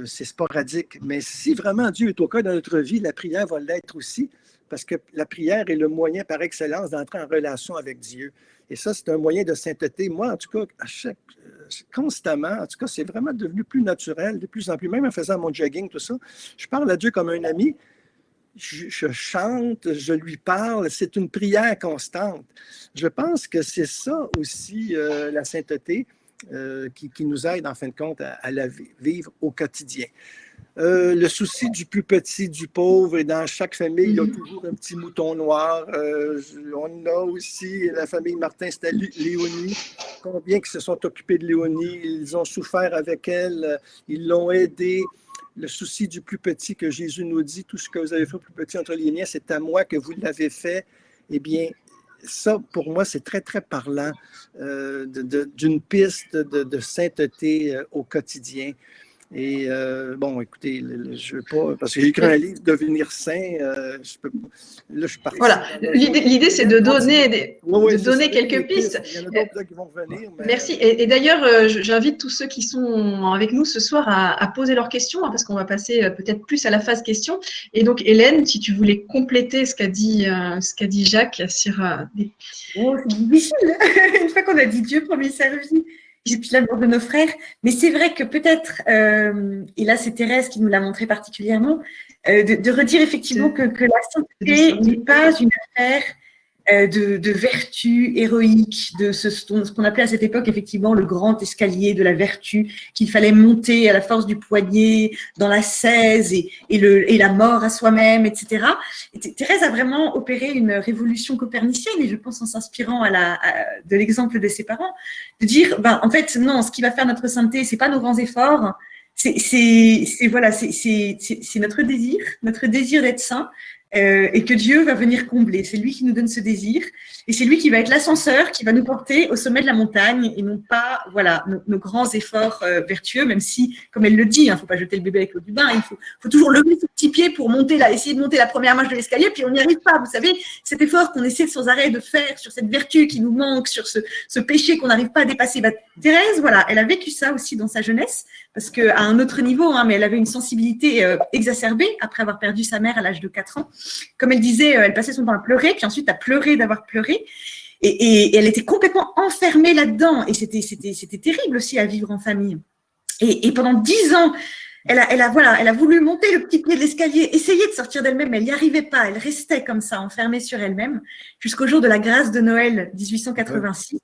c'est sporadique. Mais si vraiment Dieu est au cœur de notre vie, la prière va l'être aussi, parce que la prière est le moyen par excellence d'entrer en relation avec Dieu. Et ça, c'est un moyen de sainteté. Moi, en tout cas, constamment, en tout cas, c'est vraiment devenu plus naturel, de plus en plus, même en faisant mon jogging, tout ça. Je parle à Dieu comme un ami. Je chante, je lui parle, c'est une prière constante. Je pense que c'est ça aussi, la sainteté, qui nous aide, en fin de compte, à la vivre au quotidien. Le souci du plus petit, du pauvre, et dans chaque famille, il y a toujours un petit mouton noir. On a aussi la famille Martin, c'était Léonie. Combien qui se sont occupés de Léonie, ils ont souffert avec elle, ils l'ont aidée. Le souci du plus petit que Jésus nous dit, tout ce que vous avez fait au plus petit entre les miens, c'est à moi que vous l'avez fait. Eh bien, ça, pour moi, c'est très, très parlant d'une piste de sainteté au quotidien. Et bon, écoutez, je ne veux pas, parce que j'ai écrit un livre, Devenir saint, je peux, là, je parti. Voilà, l'idée c'est de donner, quelques pistes. Il y en a d'autres qui vont revenir. Mais... Merci. Et d'ailleurs, j'invite tous ceux qui sont avec nous ce soir à poser leurs questions, hein, parce qu'on va passer peut-être plus à la phase questions. Et donc, Hélène, si tu voulais compléter ce qu'a dit Jacques sur des... Oh, c'est difficile. Une fois qu'on a dit Dieu premier servi, et puis l'amour de nos frères. Mais c'est vrai que peut-être, et là c'est Thérèse qui nous l'a montré particulièrement, de redire effectivement que la sainteté n'est pas une affaire de vertu héroïque, de ce qu'on appelait à cette époque effectivement le grand escalier de la vertu, qu'il fallait monter à la force du poignet, dans la l'ascèse et la mort à soi-même, etc. Et Thérèse a vraiment opéré une révolution copernicienne, et je pense en s'inspirant de l'exemple de ses parents, de dire, en fait, non, ce qui va faire notre sainteté, c'est pas nos grands efforts, c'est notre désir d'être saint, et que Dieu va venir combler. C'est lui qui nous donne ce désir, et c'est lui qui va être l'ascenseur qui va nous porter au sommet de la montagne, et non pas nos grands efforts vertueux, même si, comme elle le dit, faut pas jeter le bébé avec l'eau du bain, il faut toujours lever son petit pied pour essayer de monter la première marche de l'escalier, puis on n'y arrive pas. Vous savez, cet effort qu'on essaie sans arrêt de faire sur cette vertu qui nous manque, sur ce péché qu'on n'arrive pas à dépasser. Thérèse, elle a vécu ça aussi dans sa jeunesse, parce qu'à un autre niveau, mais elle avait une sensibilité exacerbée après avoir perdu sa mère à l'âge de 4 ans. Comme elle disait, elle passait son temps à pleurer, puis ensuite à pleurer d'avoir pleuré. Et elle était complètement enfermée là-dedans. Et c'était terrible aussi à vivre en famille. Et pendant 10 ans, elle a voulu monter le petit pied de l'escalier, essayer de sortir d'elle-même, mais elle n'y arrivait pas. Elle restait comme ça, enfermée sur elle-même, jusqu'au jour de la grâce de Noël 1886,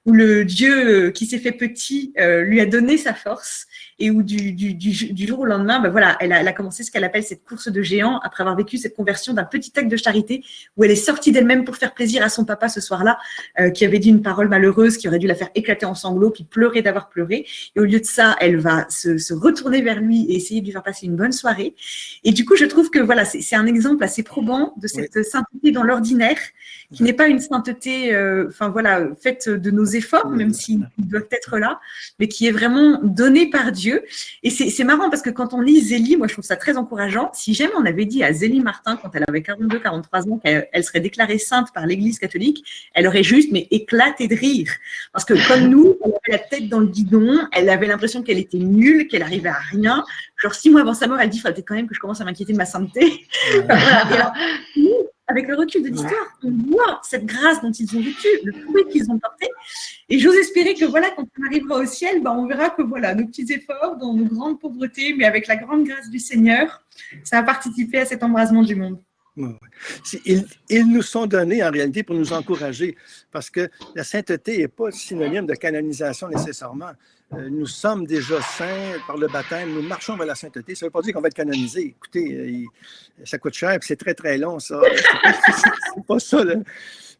où le Dieu qui s'est fait petit lui a donné sa force, et où du jour au lendemain, elle a commencé ce qu'elle appelle cette course de géant, après avoir vécu cette conversion d'un petit acte de charité, où elle est sortie d'elle-même pour faire plaisir à son papa ce soir-là, qui avait dit une parole malheureuse, qui aurait dû la faire éclater en sanglots, puis pleurer d'avoir pleuré. Et au lieu de ça, elle va se retourner vers lui et essayer de lui faire passer une bonne soirée. Et du coup, je trouve que c'est un exemple assez probant de cette sainteté dans l'ordinaire, qui n'est pas une sainteté faite de nos efforts, même s'ils doivent être là, mais qui est vraiment donnée par Dieu. Et c'est marrant parce que quand on lit Zélie, moi je trouve ça très encourageant. Si jamais on avait dit à Zélie Martin, quand elle avait 42-43 ans, qu'elle serait déclarée sainte par l'Église catholique, elle aurait juste éclaté de rire. Parce que comme nous, elle avait la tête dans le guidon, elle avait l'impression qu'elle était nulle, qu'elle arrivait à rien. Genre 6 mois avant sa mort, elle dit, il faudrait peut-être quand même que je commence à m'inquiéter de ma sainteté. Et alors, avec le recul de l'histoire, on voit cette grâce dont ils ont vécu, le fruit qu'ils ont porté. Et j'ose espérer que quand on arrivera au ciel, on verra que nos petits efforts, dans nos grandes pauvretés, mais avec la grande grâce du Seigneur, ça a participé à cet embrasement du monde. Ils nous sont donnés en réalité pour nous encourager, parce que la sainteté n'est pas synonyme de canonisation nécessairement. Nous sommes déjà saints par le baptême, nous marchons vers la sainteté. Ça ne veut pas dire qu'on va être canonisé. Écoutez, ça coûte cher, puis c'est très, très long, ça. C'est pas ça, là.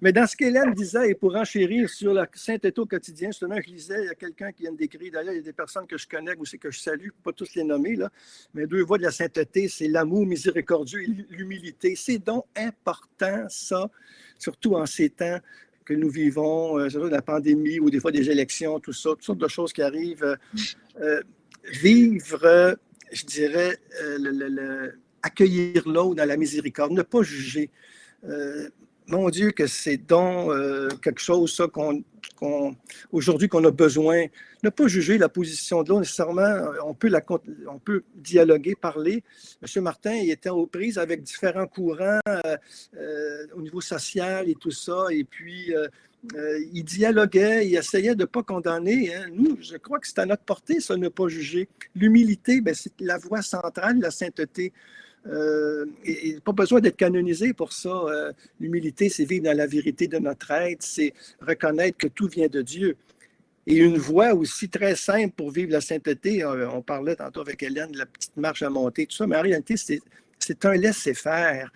Mais dans ce qu'Hélène disait, et pour enchérir sur la sainteté au quotidien, justement, je lisais, il y a quelqu'un qui vient de décrire, d'ailleurs, il y a des personnes que je connais aussi, que je salue, pas tous les nommer, là, mais 2 voies de la sainteté, c'est l'amour miséricordieux et l'humilité. C'est donc important, ça, surtout en ces temps que nous vivons, la pandémie ou des fois des élections, tout ça, toutes sortes de choses qui arrivent. Vivre, je dirais, accueillir l'autre dans la miséricorde, ne pas juger. Mon Dieu, que c'est donc quelque chose ça, qu'on aujourd'hui qu'on a besoin. Ne pas juger la position de l'autre nécessairement. On peut dialoguer, parler. M. Martin, il était aux prises avec différents courants au niveau social et tout ça. Et puis, il dialoguait, il essayait de ne pas condamner. Hein. Nous, je crois que c'est à notre portée, ça, ne pas juger. L'humilité, c'est la voie centrale de la sainteté. Et pas besoin d'être canonisé pour ça. L'humilité, c'est vivre dans la vérité de notre être, c'est reconnaître que tout vient de Dieu. Et une voie aussi très simple pour vivre la sainteté, on parlait tantôt avec Hélène de la petite marche à monter, tout ça, mais en réalité, c'est un laisser-faire.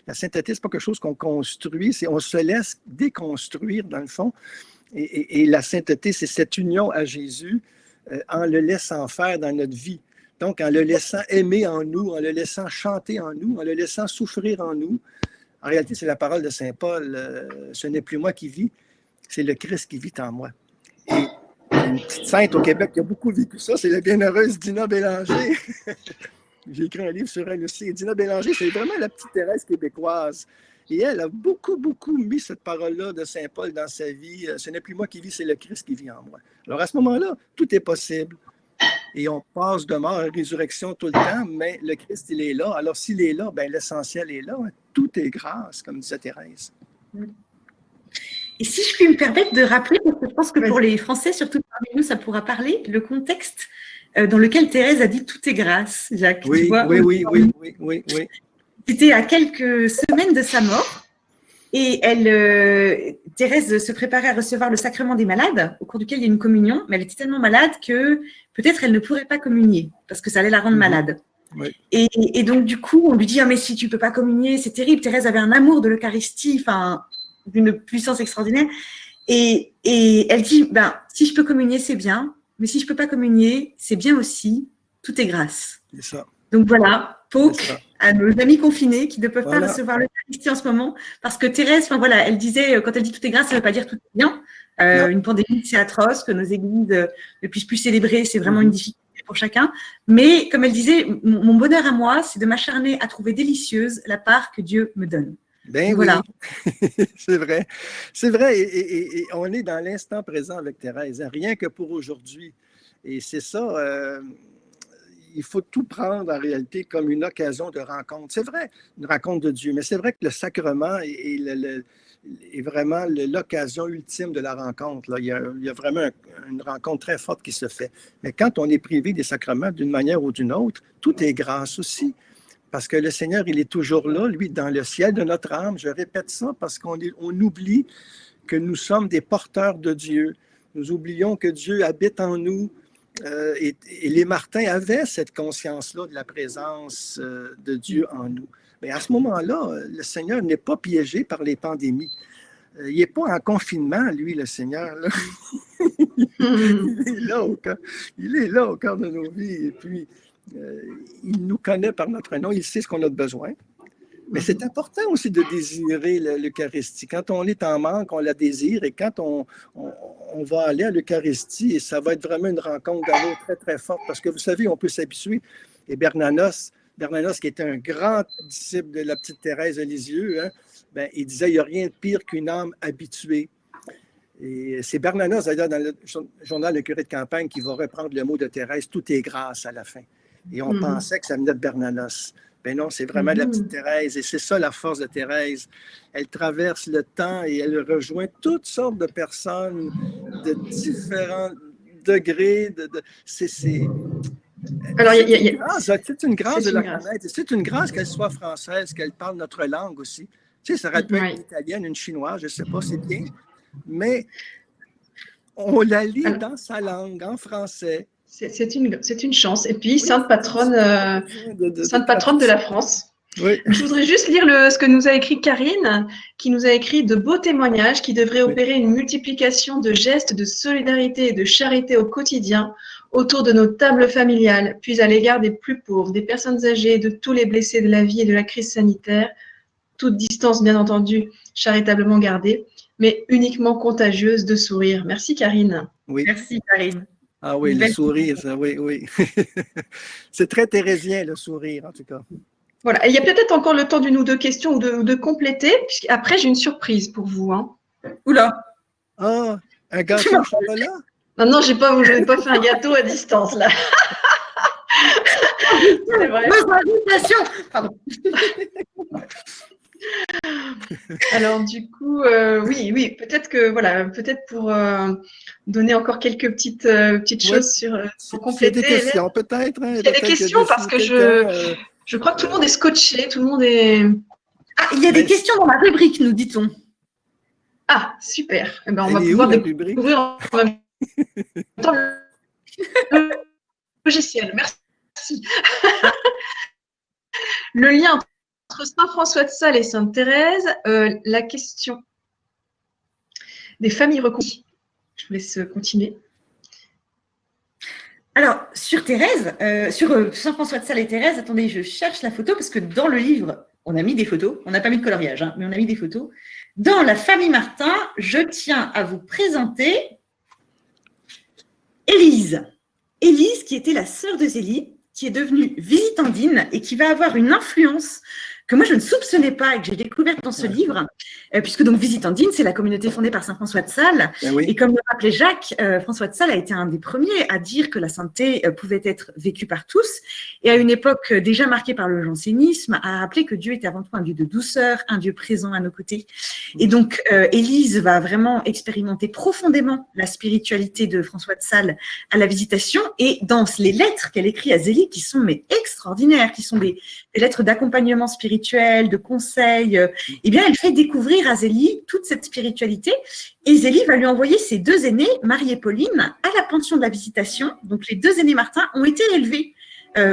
La sainteté, ce n'est pas quelque chose qu'on construit, on se laisse déconstruire dans le fond. Et la sainteté, c'est cette union à Jésus en le laissant faire dans notre vie. Donc, en le laissant aimer en nous, en le laissant chanter en nous, en le laissant souffrir en nous. En réalité, c'est la parole de Saint Paul. Ce n'est plus moi qui vis, c'est le Christ qui vit en moi. Et une petite sainte au Québec qui a beaucoup vécu ça, c'est la bienheureuse Dina Bélanger. J'ai écrit un livre sur elle aussi. Et Dina Bélanger, c'est vraiment la petite Thérèse québécoise. Et elle a beaucoup, beaucoup mis cette parole-là de Saint Paul dans sa vie. Ce n'est plus moi qui vis, c'est le Christ qui vit en moi. Alors, à ce moment-là, tout est possible. Et on passe de mort à résurrection tout le temps, mais le Christ, il est là. Alors, s'il est là, ben, l'essentiel est là. Tout est grâce, comme disait Thérèse. Et si je puis me permettre de rappeler, parce que je pense que pour les Français, surtout parmi nous, ça pourra parler, le contexte dans lequel Thérèse a dit « tout est grâce », Jacques. Oui, tu vois, oui. C'était à quelques semaines de sa mort. Et Thérèse se préparait à recevoir le sacrement des malades, au cours duquel il y a une communion, mais elle était tellement malade que peut-être elle ne pourrait pas communier, parce que ça allait la rendre malade. Oui. Et donc, du coup, on lui dit « Ah, mais si tu ne peux pas communier, c'est terrible. » Thérèse avait un amour de l'Eucharistie, d'une puissance extraordinaire. Et elle dit « Si je peux communier, c'est bien, mais si je ne peux pas communier, c'est bien aussi. Tout est grâce. » C'est ça. Donc voilà, à nos amis confinés qui ne peuvent pas recevoir l'Eucharistie en ce moment, parce que Thérèse, elle disait, quand elle dit tout est grâce, ça ne veut pas dire tout est bien. Une pandémie, c'est atroce, que nos églises ne puissent plus célébrer, c'est vraiment une difficulté pour chacun. Mais comme elle disait, mon bonheur à moi, c'est de m'acharner à trouver délicieuse la part que Dieu me donne. Ben oui, voilà. C'est vrai. C'est vrai, et on est dans l'instant présent avec Thérèse, rien que pour aujourd'hui. Et c'est ça... il faut tout prendre en réalité comme une occasion de rencontre. C'est vrai, une rencontre de Dieu, mais c'est vrai que le sacrement est vraiment l'occasion ultime de la rencontre. Là. Il y a vraiment une rencontre très forte qui se fait. Mais quand on est privé des sacrements d'une manière ou d'une autre, tout est grâce aussi. Parce que le Seigneur, il est toujours là, lui, dans le ciel de notre âme. Je répète ça parce qu'on oublie que nous sommes des porteurs de Dieu. Nous oublions que Dieu habite en nous. Et les Martins avaient cette conscience-là de la présence de Dieu en nous. Mais à ce moment-là, le Seigneur n'est pas piégé par les pandémies. Il n'est pas en confinement, lui, le Seigneur. Là. Il est là au cœur de nos vies. Et puis, il nous connaît par notre nom. Il sait ce qu'on a besoin. Mais c'est important aussi de désirer l'Eucharistie. Quand on est en manque, on la désire. Et quand on va aller à l'Eucharistie, et ça va être vraiment une rencontre d'amour très, très forte. Parce que vous savez, on peut s'habituer. Et Bernanos, qui était un grand disciple de la petite Thérèse de Lisieux, hein, il disait, il n'y a rien de pire qu'une âme habituée. Et c'est Bernanos, d'ailleurs, dans le journal Le Curé de campagne, qui va reprendre le mot de Thérèse, « Tout est grâce » à la fin. Et on pensait que ça venait de Bernanos. Ben non, c'est vraiment la petite Thérèse. Et c'est ça la force de Thérèse. Elle traverse le temps et elle rejoint toutes sortes de personnes de différents degrés. Alors, c'est une grâce de la connaître. C'est une grâce qu'elle soit française, qu'elle parle notre langue aussi. Tu sais, ça aurait pu être une italienne, une chinoise, je ne sais pas, c'est bien. Mais on la lit dans sa langue, en français. C'est une chance. Et puis, sainte patronne de la France. Oui. Je voudrais juste lire ce que nous a écrit Karine, qui nous a écrit de beaux témoignages qui devraient opérer une multiplication de gestes de solidarité et de charité au quotidien autour de nos tables familiales, puis à l'égard des plus pauvres, des personnes âgées, de tous les blessés de la vie et de la crise sanitaire, toute distance bien entendu charitablement gardée, mais uniquement contagieuse de sourire. Merci Karine. Oui. Merci Karine. Ah oui, le sourire, ça, oui. C'est très thérésien, le sourire, en tout cas. Voilà, et il y a peut-être encore le temps d'une ou deux questions ou de compléter, puisqu'après, j'ai une surprise pour vous. Hein. Oula. Ah, Un gâteau au chocolat? Non, je n'ai pas fait un gâteau à distance, là. C'est vrai. Pardon. Alors du coup, oui, peut-être pour donner encore quelques petites choses pour compléter. S'il y a des questions, peut-être. Hein, il y a des questions parce que je crois que tout le monde est scotché, tout le monde est. Ah, il y a des questions dans la rubrique, nous dit-on. Ah, super. Eh ben, on va Elle est pouvoir où, la rubrique? découvrir en même temps le logiciel. Merci. Le lien entre Saint-François de Sales et Sainte-Thérèse, la question des familles reconstruites. Je vous laisse continuer. Alors, sur Thérèse, sur Saint-François de Sales et Thérèse, attendez, je cherche la photo parce que dans le livre, on a mis des photos. On n'a pas mis de coloriage, hein, mais on a mis des photos. Dans la famille Martin, je tiens à vous présenter Élise. Élise, qui était la sœur de Zélie, qui est devenue visitandine et qui va avoir une influence que moi je ne soupçonnais pas et que j'ai découverte dans ce livre, puisque donc Visitandine, c'est la communauté fondée par saint François de Sales. Oui. Et comme le rappelait Jacques, François de Sales a été un des premiers à dire que la sainteté pouvait être vécue par tous, et à une époque déjà marquée par le jansénisme, a rappelé que Dieu était avant tout un Dieu de douceur, un Dieu présent à nos côtés. Et donc Élise va vraiment expérimenter profondément la spiritualité de François de Sales à la Visitation, et dans les lettres qu'elle écrit à Zélie, qui sont mais extraordinaires, qui sont des lettres d'accompagnement spirituel, de conseils, eh bien, elle fait découvrir à Zélie toute cette spiritualité. Et Zélie va lui envoyer ses deux aînés, Marie et Pauline, à la pension de la Visitation. Donc, les deux aînés Martin ont été élevés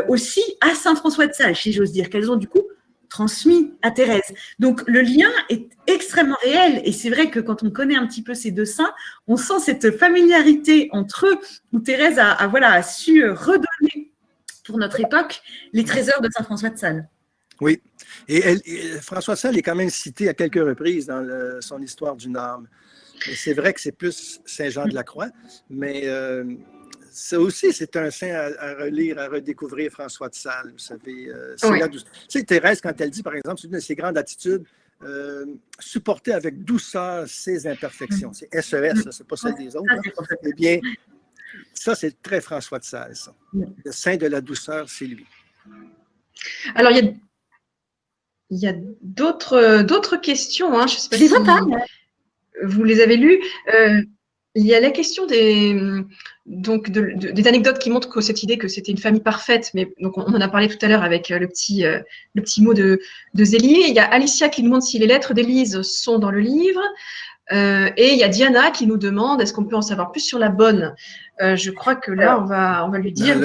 aussi à Saint-François de Sales, si j'ose dire, qu'elles ont du coup transmis à Thérèse. Donc, le lien est extrêmement réel. Et c'est vrai que quand on connaît un petit peu ces deux saints, on sent cette familiarité entre eux, où Thérèse a su redonner pour notre époque les trésors de Saint-François de Sales. Oui. Et François de Sales est quand même cité à quelques reprises dans son histoire d'une âme. Et c'est vrai que c'est plus Saint-Jean de la Croix, mais ça aussi, c'est un saint à relire, à redécouvrir, François de Sales. Vous savez, Oui. tu sais, Thérèse, quand elle dit, par exemple, c'est une de ses grandes attitudes, supporter avec douceur ses imperfections. C'est SES, c'est pas celle des autres. Hein. Eh bien, ça, c'est très François de Sales. Ça. Le saint de la douceur, c'est lui. Alors, il y a d'autres questions. Hein. Je ne sais pas si vous les avez lues. Il y a la question des anecdotes qui montrent que cette idée que c'était une famille parfaite, mais donc on en a parlé tout à l'heure avec le petit mot de Zélie. Il y a Alicia qui nous demande si les lettres d'Élise sont dans le livre. Et il y a Diana qui nous demande est-ce qu'on peut en savoir plus sur la bonne. Je crois que là, on va lui dire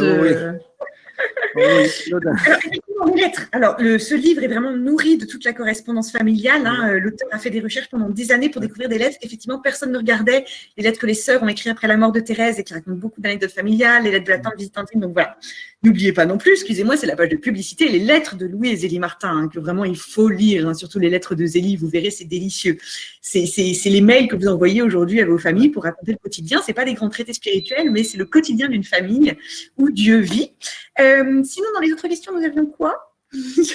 Alors, ce livre est vraiment nourri de toute la correspondance familiale. Hein. L'auteur a fait des recherches pendant des années pour découvrir des lettres qu'effectivement personne ne regardait. Les lettres que les sœurs ont écrites après la mort de Thérèse et qui racontent beaucoup d'anecdotes familiales, les lettres de la tante Visitandine. Donc voilà. N'oubliez pas non plus, excusez-moi, c'est la page de publicité, les lettres de Louis et Zélie Martin, hein, que vraiment il faut lire, hein, surtout les lettres de Zélie, vous verrez, c'est délicieux. C'est les mails que vous envoyez aujourd'hui à vos familles pour raconter le quotidien. C'est pas des grands traités spirituels, mais c'est le quotidien d'une famille où Dieu vit. Sinon, dans les autres questions, nous avions quoi?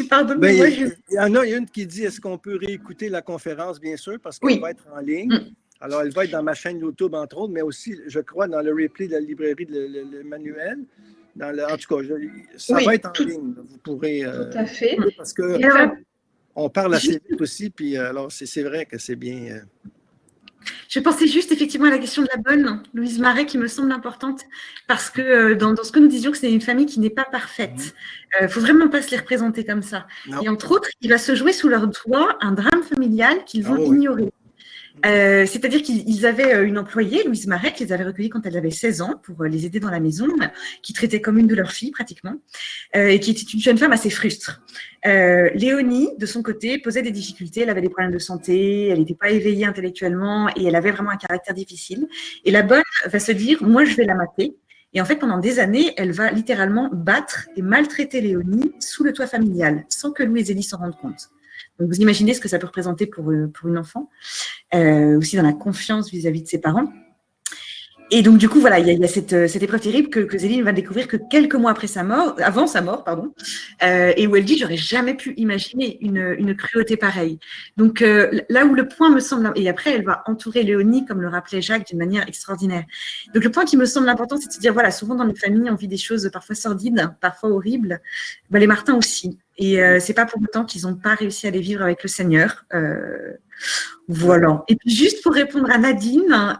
Pardon, il y en a une qui dit est-ce qu'on peut réécouter la conférence, bien sûr, parce qu'elle va être en ligne. Alors, elle va être dans ma chaîne YouTube, entre autres, mais aussi, je crois, dans le replay de la librairie de l'Emmanuel. En tout cas, ça va être en ligne. Vous pourrez. Tout à fait. Parce que on parle assez vite aussi, puis alors c'est vrai que c'est bien. Je pensais juste effectivement à la question de la bonne, Louise Marais, qui me semble importante, parce que dans ce que nous disions que c'est une famille qui n'est pas parfaite. Il ne faut vraiment pas se les représenter comme ça. Non. Et entre autres, il va se jouer sous leur toit un drame familial qu'ils vont ignorer. C'est-à-dire qu'ils avaient une employée, Louise Marais, qui les avait recueillis quand elle avait 16 ans pour les aider dans la maison, qui traitait comme une de leurs filles pratiquement, et qui était une jeune femme assez frustre. Léonie, de son côté, posait des difficultés, elle avait des problèmes de santé, elle n'était pas éveillée intellectuellement et elle avait vraiment un caractère difficile. Et la bonne va se dire, moi je vais la mater. Et en fait, pendant des années, elle va littéralement battre et maltraiter Léonie sous le toit familial, sans que Louis et Zélie s'en rendent compte. Donc, vous imaginez ce que ça peut représenter pour une enfant, aussi dans la confiance vis-à-vis de ses parents. Et donc, du coup, voilà, il y a cette épreuve terrible que Zélie va découvrir que quelques mois après avant sa mort, pardon, et où elle dit, j'aurais jamais pu imaginer une cruauté pareille. Donc, là où le point me semble, et après, elle va entourer Léonie, comme le rappelait Jacques, d'une manière extraordinaire. Donc, le point qui me semble important, c'est de se dire, voilà, souvent dans nos familles, on vit des choses parfois sordides, parfois horribles. Ben, les Martin aussi. Et c'est pas pour autant qu'ils n'ont pas réussi à les vivre avec le Seigneur. Voilà. Et puis juste pour répondre à Nadine,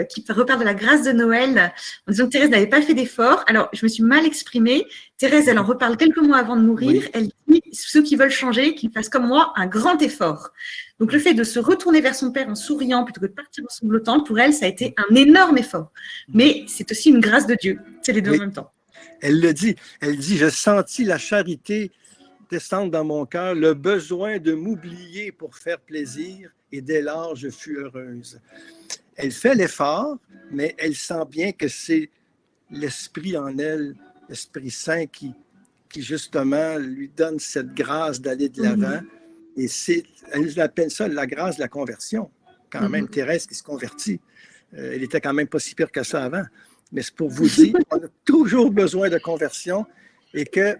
qui reparle de la grâce de Noël, en disant que Thérèse n'avait pas fait d'efforts. Alors, je me suis mal exprimée. Thérèse, elle en reparle quelques mois avant de mourir. Oui. Elle dit, ceux qui veulent changer, qu'ils fassent comme moi un grand effort. Donc, le fait de se retourner vers son père en souriant plutôt que de partir en sanglotant, pour elle, ça a été un énorme effort. Mais c'est aussi une grâce de Dieu. C'est les deux en même temps. Elle le dit. Elle dit, je sentis la charité descendre dans mon cœur, le besoin de m'oublier pour faire plaisir, et dès lors, je fus heureuse. Elle fait l'effort, mais elle sent bien que c'est l'Esprit en elle, l'Esprit Saint, qui justement lui donne cette grâce d'aller de l'avant. Et elle appelle ça la grâce de la conversion. Quand même, Thérèse qui se convertit. Elle était quand même pas si pire que ça avant. Mais c'est pour vous dire qu'on a toujours besoin de conversion et que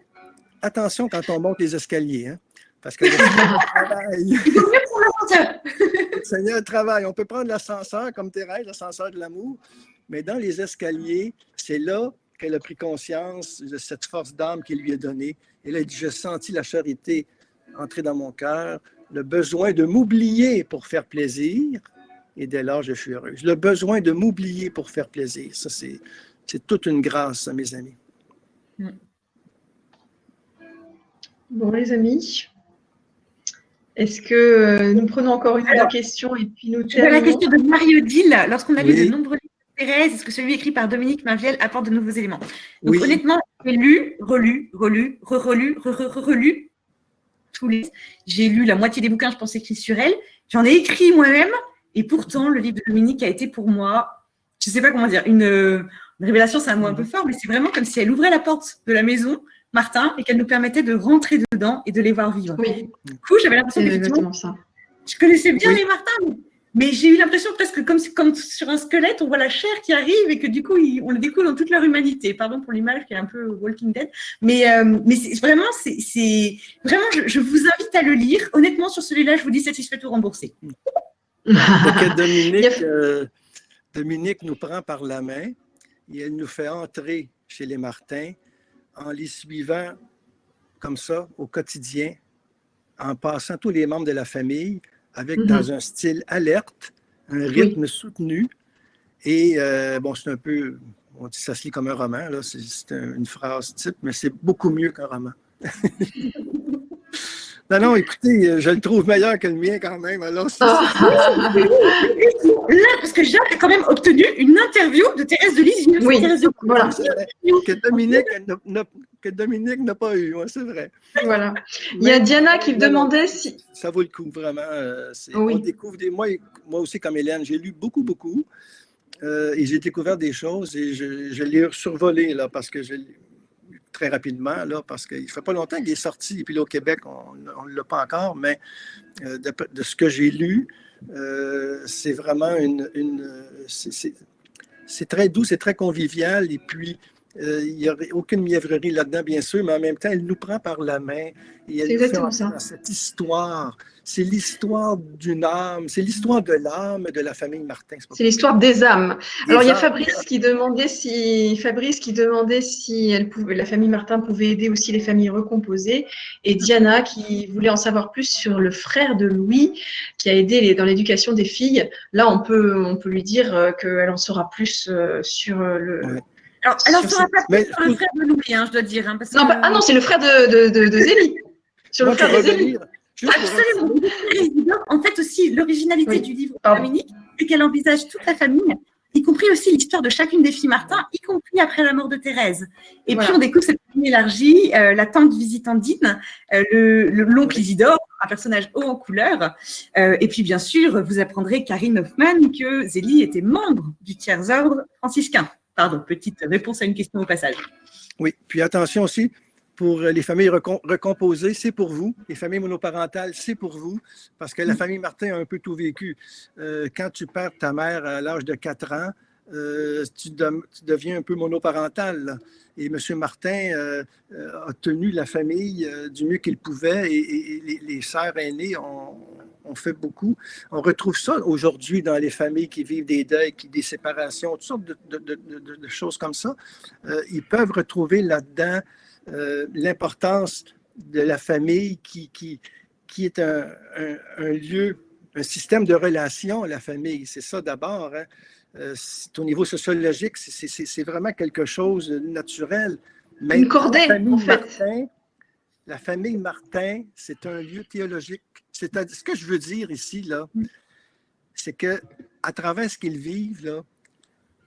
attention quand on monte les escaliers, hein, parce que le Seigneur travaille. Le Seigneur travaille. On peut prendre l'ascenseur comme Thérèse, l'ascenseur de l'amour, mais dans les escaliers, c'est là qu'elle a pris conscience de cette force d'âme qui lui est donnée. Et là, elle dit, je sentis la charité entrer dans mon cœur, le besoin de m'oublier pour faire plaisir, et dès lors, je suis heureuse. Le besoin de m'oublier pour faire plaisir, ça, c'est toute une grâce, mes amis. Bon, les amis, est-ce que nous prenons encore une autre question et puis nous terminons? La question de Marie-Odile, lorsqu'on a lu de nombreux livres de Thérèse, est-ce que celui écrit par Dominique Mainviel apporte de nouveaux éléments? Donc honnêtement, j'ai lu, relu, tous les... J'ai lu la moitié des bouquins, je pense, écrits sur elle. J'en ai écrit moi-même, et pourtant, le livre de Dominique a été pour moi, je ne sais pas comment dire, une révélation, c'est un mot un peu fort, mais c'est vraiment comme si elle ouvrait la porte de la maison Martin et qu'elle nous permettait de rentrer dedans et de les voir vivre. Oui. Du coup, j'avais l'impression que je connaissais bien les Martin, mais j'ai eu l'impression presque comme sur un squelette, on voit la chair qui arrive et que du coup, on le découvre dans toute leur humanité. Pardon pour l'image qui est un peu Walking Dead, mais c'est vraiment, je vous invite à le lire. Honnêtement, sur celui-là, je vous dis satisfait ou remboursé. Dominique nous prend par la main et elle nous fait entrer chez les Martin en les suivant comme ça au quotidien, en passant tous les membres de la famille avec dans un style alerte, un rythme soutenu. Et bon, c'est un peu, on dit ça se lit comme un roman, là, c'est une phrase type, mais c'est beaucoup mieux qu'un roman. Non, écoutez, je le trouve meilleur que le mien quand même. Alors, là, parce que Jacques a quand même obtenu une interview de Thérèse de Lisieux. Oui, voilà. Que Dominique n'a pas eu, ouais, c'est vrai. Voilà. Il y a Diana qui me demandait si... Ça vaut le coup, vraiment. On découvre moi aussi, comme Hélène, j'ai lu beaucoup, et j'ai découvert des choses et je l'ai survolé, là, parce que très rapidement, là, parce qu'il ne fait pas longtemps qu'il est sorti. Et puis là, au Québec, on ne l'a pas encore, mais de ce que j'ai lu, c'est vraiment c'est très doux, c'est très convivial. Et puis, il n'y a aucune mièvrerie là-dedans, bien sûr, mais en même temps, elle nous prend par la main et elle nous fait entrer dans cette histoire. C'est l'histoire d'une âme, c'est l'histoire de l'âme de la famille Martin. C'est l'histoire des âmes. Alors, il y a Fabrice qui demandait si la famille Martin pouvait aider aussi les familles recomposées, et Diana qui voulait en savoir plus sur le frère de Louis qui a aidé dans l'éducation des filles. Là, on peut lui dire qu'elle en saura plus sur le... Ouais. Alors, elle ne sera pas plus sur le frère de Louis, je dois dire. Hein, non, c'est le frère de Zélie. Sur le frère de Zélie. Absolument. En fait, aussi, l'originalité du livre de Dominique, c'est qu'elle envisage toute la famille, y compris aussi l'histoire de chacune des filles Martin, y compris après la mort de Thérèse. Et puis, on découvre cette famille élargie, la tante visitandine, l'oncle Isidore, un personnage haut en couleur. Et puis, bien sûr, vous apprendrez, Karine Hoffman, que Zélie était membre du Tiers-Ordre franciscain. Pardon, petite réponse à une question au passage. Oui, puis attention aussi, pour les familles recomposées, c'est pour vous. Les familles monoparentales, c'est pour vous. Parce que la famille Martin a un peu tout vécu. Quand tu perds ta mère à l'âge de 4 ans, tu deviens un peu monoparental, là. Et M. Martin a tenu la famille du mieux qu'il pouvait et les sœurs aînées ont fait beaucoup. On retrouve ça aujourd'hui dans les familles qui vivent des deuils, des séparations, toutes sortes de choses comme ça. Ils peuvent retrouver là-dedans l'importance de la famille qui est un lieu, un système de relations, la famille. C'est ça d'abord, hein. C'est au niveau sociologique, c'est vraiment quelque chose de naturel. Maintenant, une cordée, en fait. La famille Martin, c'est un lieu théologique. Ce que je veux dire ici, là, c'est qu'à travers ce qu'ils vivent, là,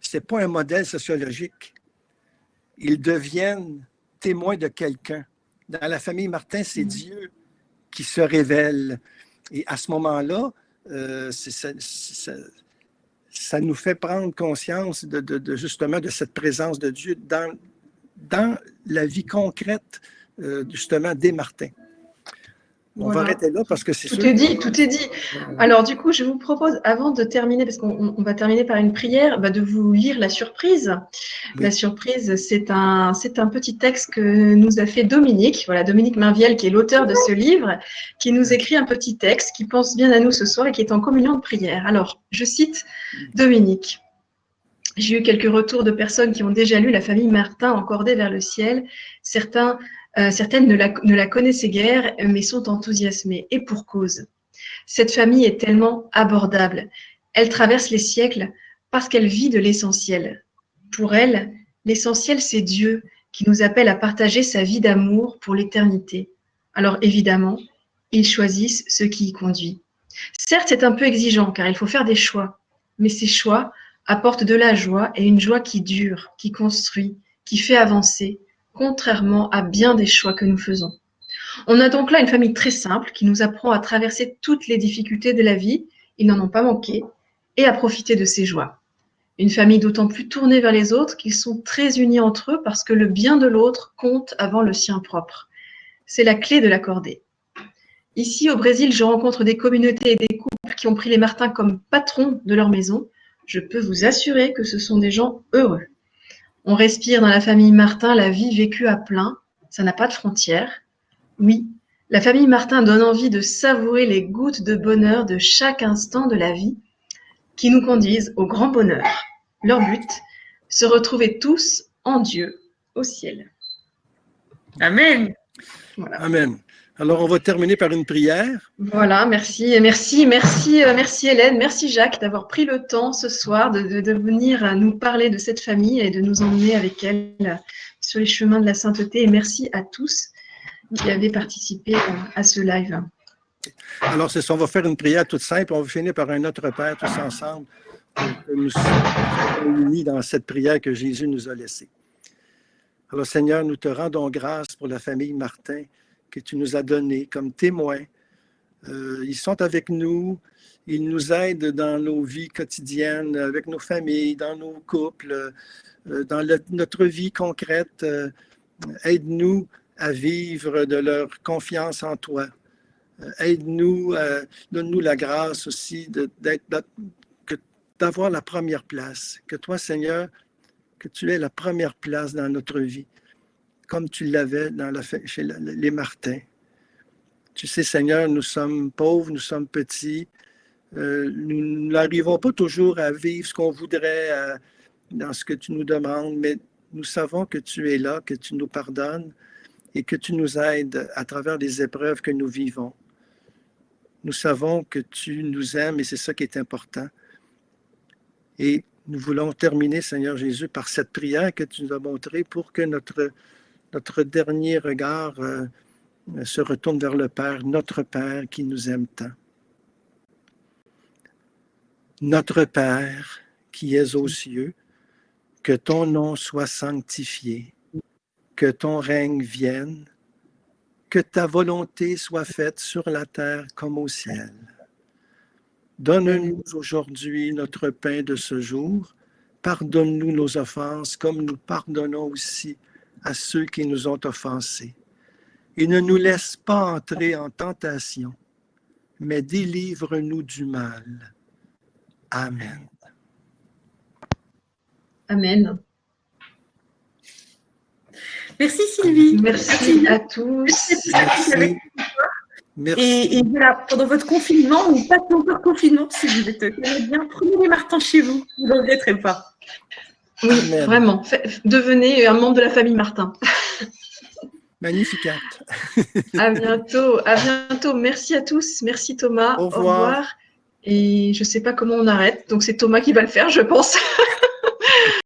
c'est pas un modèle sociologique. Ils deviennent témoins de quelqu'un. Dans la famille Martin, c'est Dieu qui se révèle. Et à ce moment-là, ça nous fait prendre conscience justement de cette présence de Dieu dans la vie concrète, justement, des Martins. On va arrêter là parce que c'est sûr. Tout est dit. Alors, du coup, je vous propose, avant de terminer, parce qu'on va terminer par une prière, de vous lire la surprise. Oui. La surprise, c'est un petit texte que nous a fait Dominique. Voilà, Dominique Mainviel, qui est l'auteur de ce livre, qui nous écrit un petit texte, qui pense bien à nous ce soir et qui est en communion de prière. Alors, je cite Dominique. J'ai eu quelques retours de personnes qui ont déjà lu La famille Martin encordée vers le ciel. Certaines ne la connaissaient guère, mais sont enthousiasmées. Et pour cause. Cette famille est tellement abordable. Elle traverse les siècles parce qu'elle vit de l'essentiel. Pour elle, l'essentiel, c'est Dieu qui nous appelle à partager sa vie d'amour pour l'éternité. Alors évidemment, ils choisissent ce qui y conduit. Certes, c'est un peu exigeant car il faut faire des choix. Mais ces choix apportent de la joie et une joie qui dure, qui construit, qui fait avancer, contrairement à bien des choix que nous faisons. On a donc là une famille très simple qui nous apprend à traverser toutes les difficultés de la vie, ils n'en ont pas manqué, et à profiter de ses joies. Une famille d'autant plus tournée vers les autres qu'ils sont très unis entre eux parce que le bien de l'autre compte avant le sien propre. C'est la clé de la cordée. Ici, au Brésil, je rencontre des communautés et des couples qui ont pris les Martins comme patrons de leur maison. Je peux vous assurer que ce sont des gens heureux. On respire dans la famille Martin la vie vécue à plein, ça n'a pas de frontières. Oui, la famille Martin donne envie de savourer les gouttes de bonheur de chaque instant de la vie qui nous conduisent au grand bonheur. Leur but, se retrouver tous en Dieu, au ciel. Amen. Voilà. Amen. Alors, on va terminer par une prière. Voilà, merci Hélène, merci Jacques d'avoir pris le temps ce soir de venir nous parler de cette famille et de nous emmener avec elle sur les chemins de la sainteté. Et merci à tous qui avaient participé à ce live. Alors, c'est ça, on va faire une prière toute simple. On va finir par un Notre Père tous ensemble. Nous sommes unis dans cette prière que Jésus nous a laissée. Alors, Seigneur, nous te rendons grâce pour la famille Martin que tu nous as donnée comme témoins. Ils sont avec nous, ils nous aident dans nos vies quotidiennes, avec nos familles, dans nos couples, dans notre vie concrète. Aide-nous à vivre de leur confiance en toi. Aide-nous, donne-nous la grâce aussi d'avoir la première place. Que toi, Seigneur, que tu aies la première place dans notre vie, comme tu l'avais chez les Martins. Tu sais, Seigneur, nous sommes pauvres, nous sommes petits. Nous n'arrivons pas toujours à vivre ce qu'on voudrait dans ce que tu nous demandes, mais nous savons que tu es là, que tu nous pardonnes et que tu nous aides à travers les épreuves que nous vivons. Nous savons que tu nous aimes et c'est ça qui est important. Et nous voulons terminer, Seigneur Jésus, par cette prière que tu nous as montrée pour que notre dernier regard se retourne vers le Père, notre Père qui nous aime tant. Notre Père qui es aux cieux, que ton nom soit sanctifié, que ton règne vienne, que ta volonté soit faite sur la terre comme au ciel. Donne-nous aujourd'hui notre pain de ce jour. Pardonne-nous nos offenses comme nous pardonnons aussi à ceux qui nous ont offensés. Et ne nous laisse pas entrer en tentation, mais délivre-nous du mal. Amen. Amen. Merci Sylvie. Merci à tous. Merci. Merci. Et voilà, pendant votre confinement ou pas encore confinement, si vous êtes bien, prenez les martins chez vous. Vous ne regretterez pas. Oui, Amen. vraiment. Devenez un membre de la famille Martin. Magnificat. À bientôt. À bientôt. Merci à tous. Merci Thomas. Au revoir. Et je ne sais pas comment on arrête. Donc c'est Thomas qui va le faire, je pense.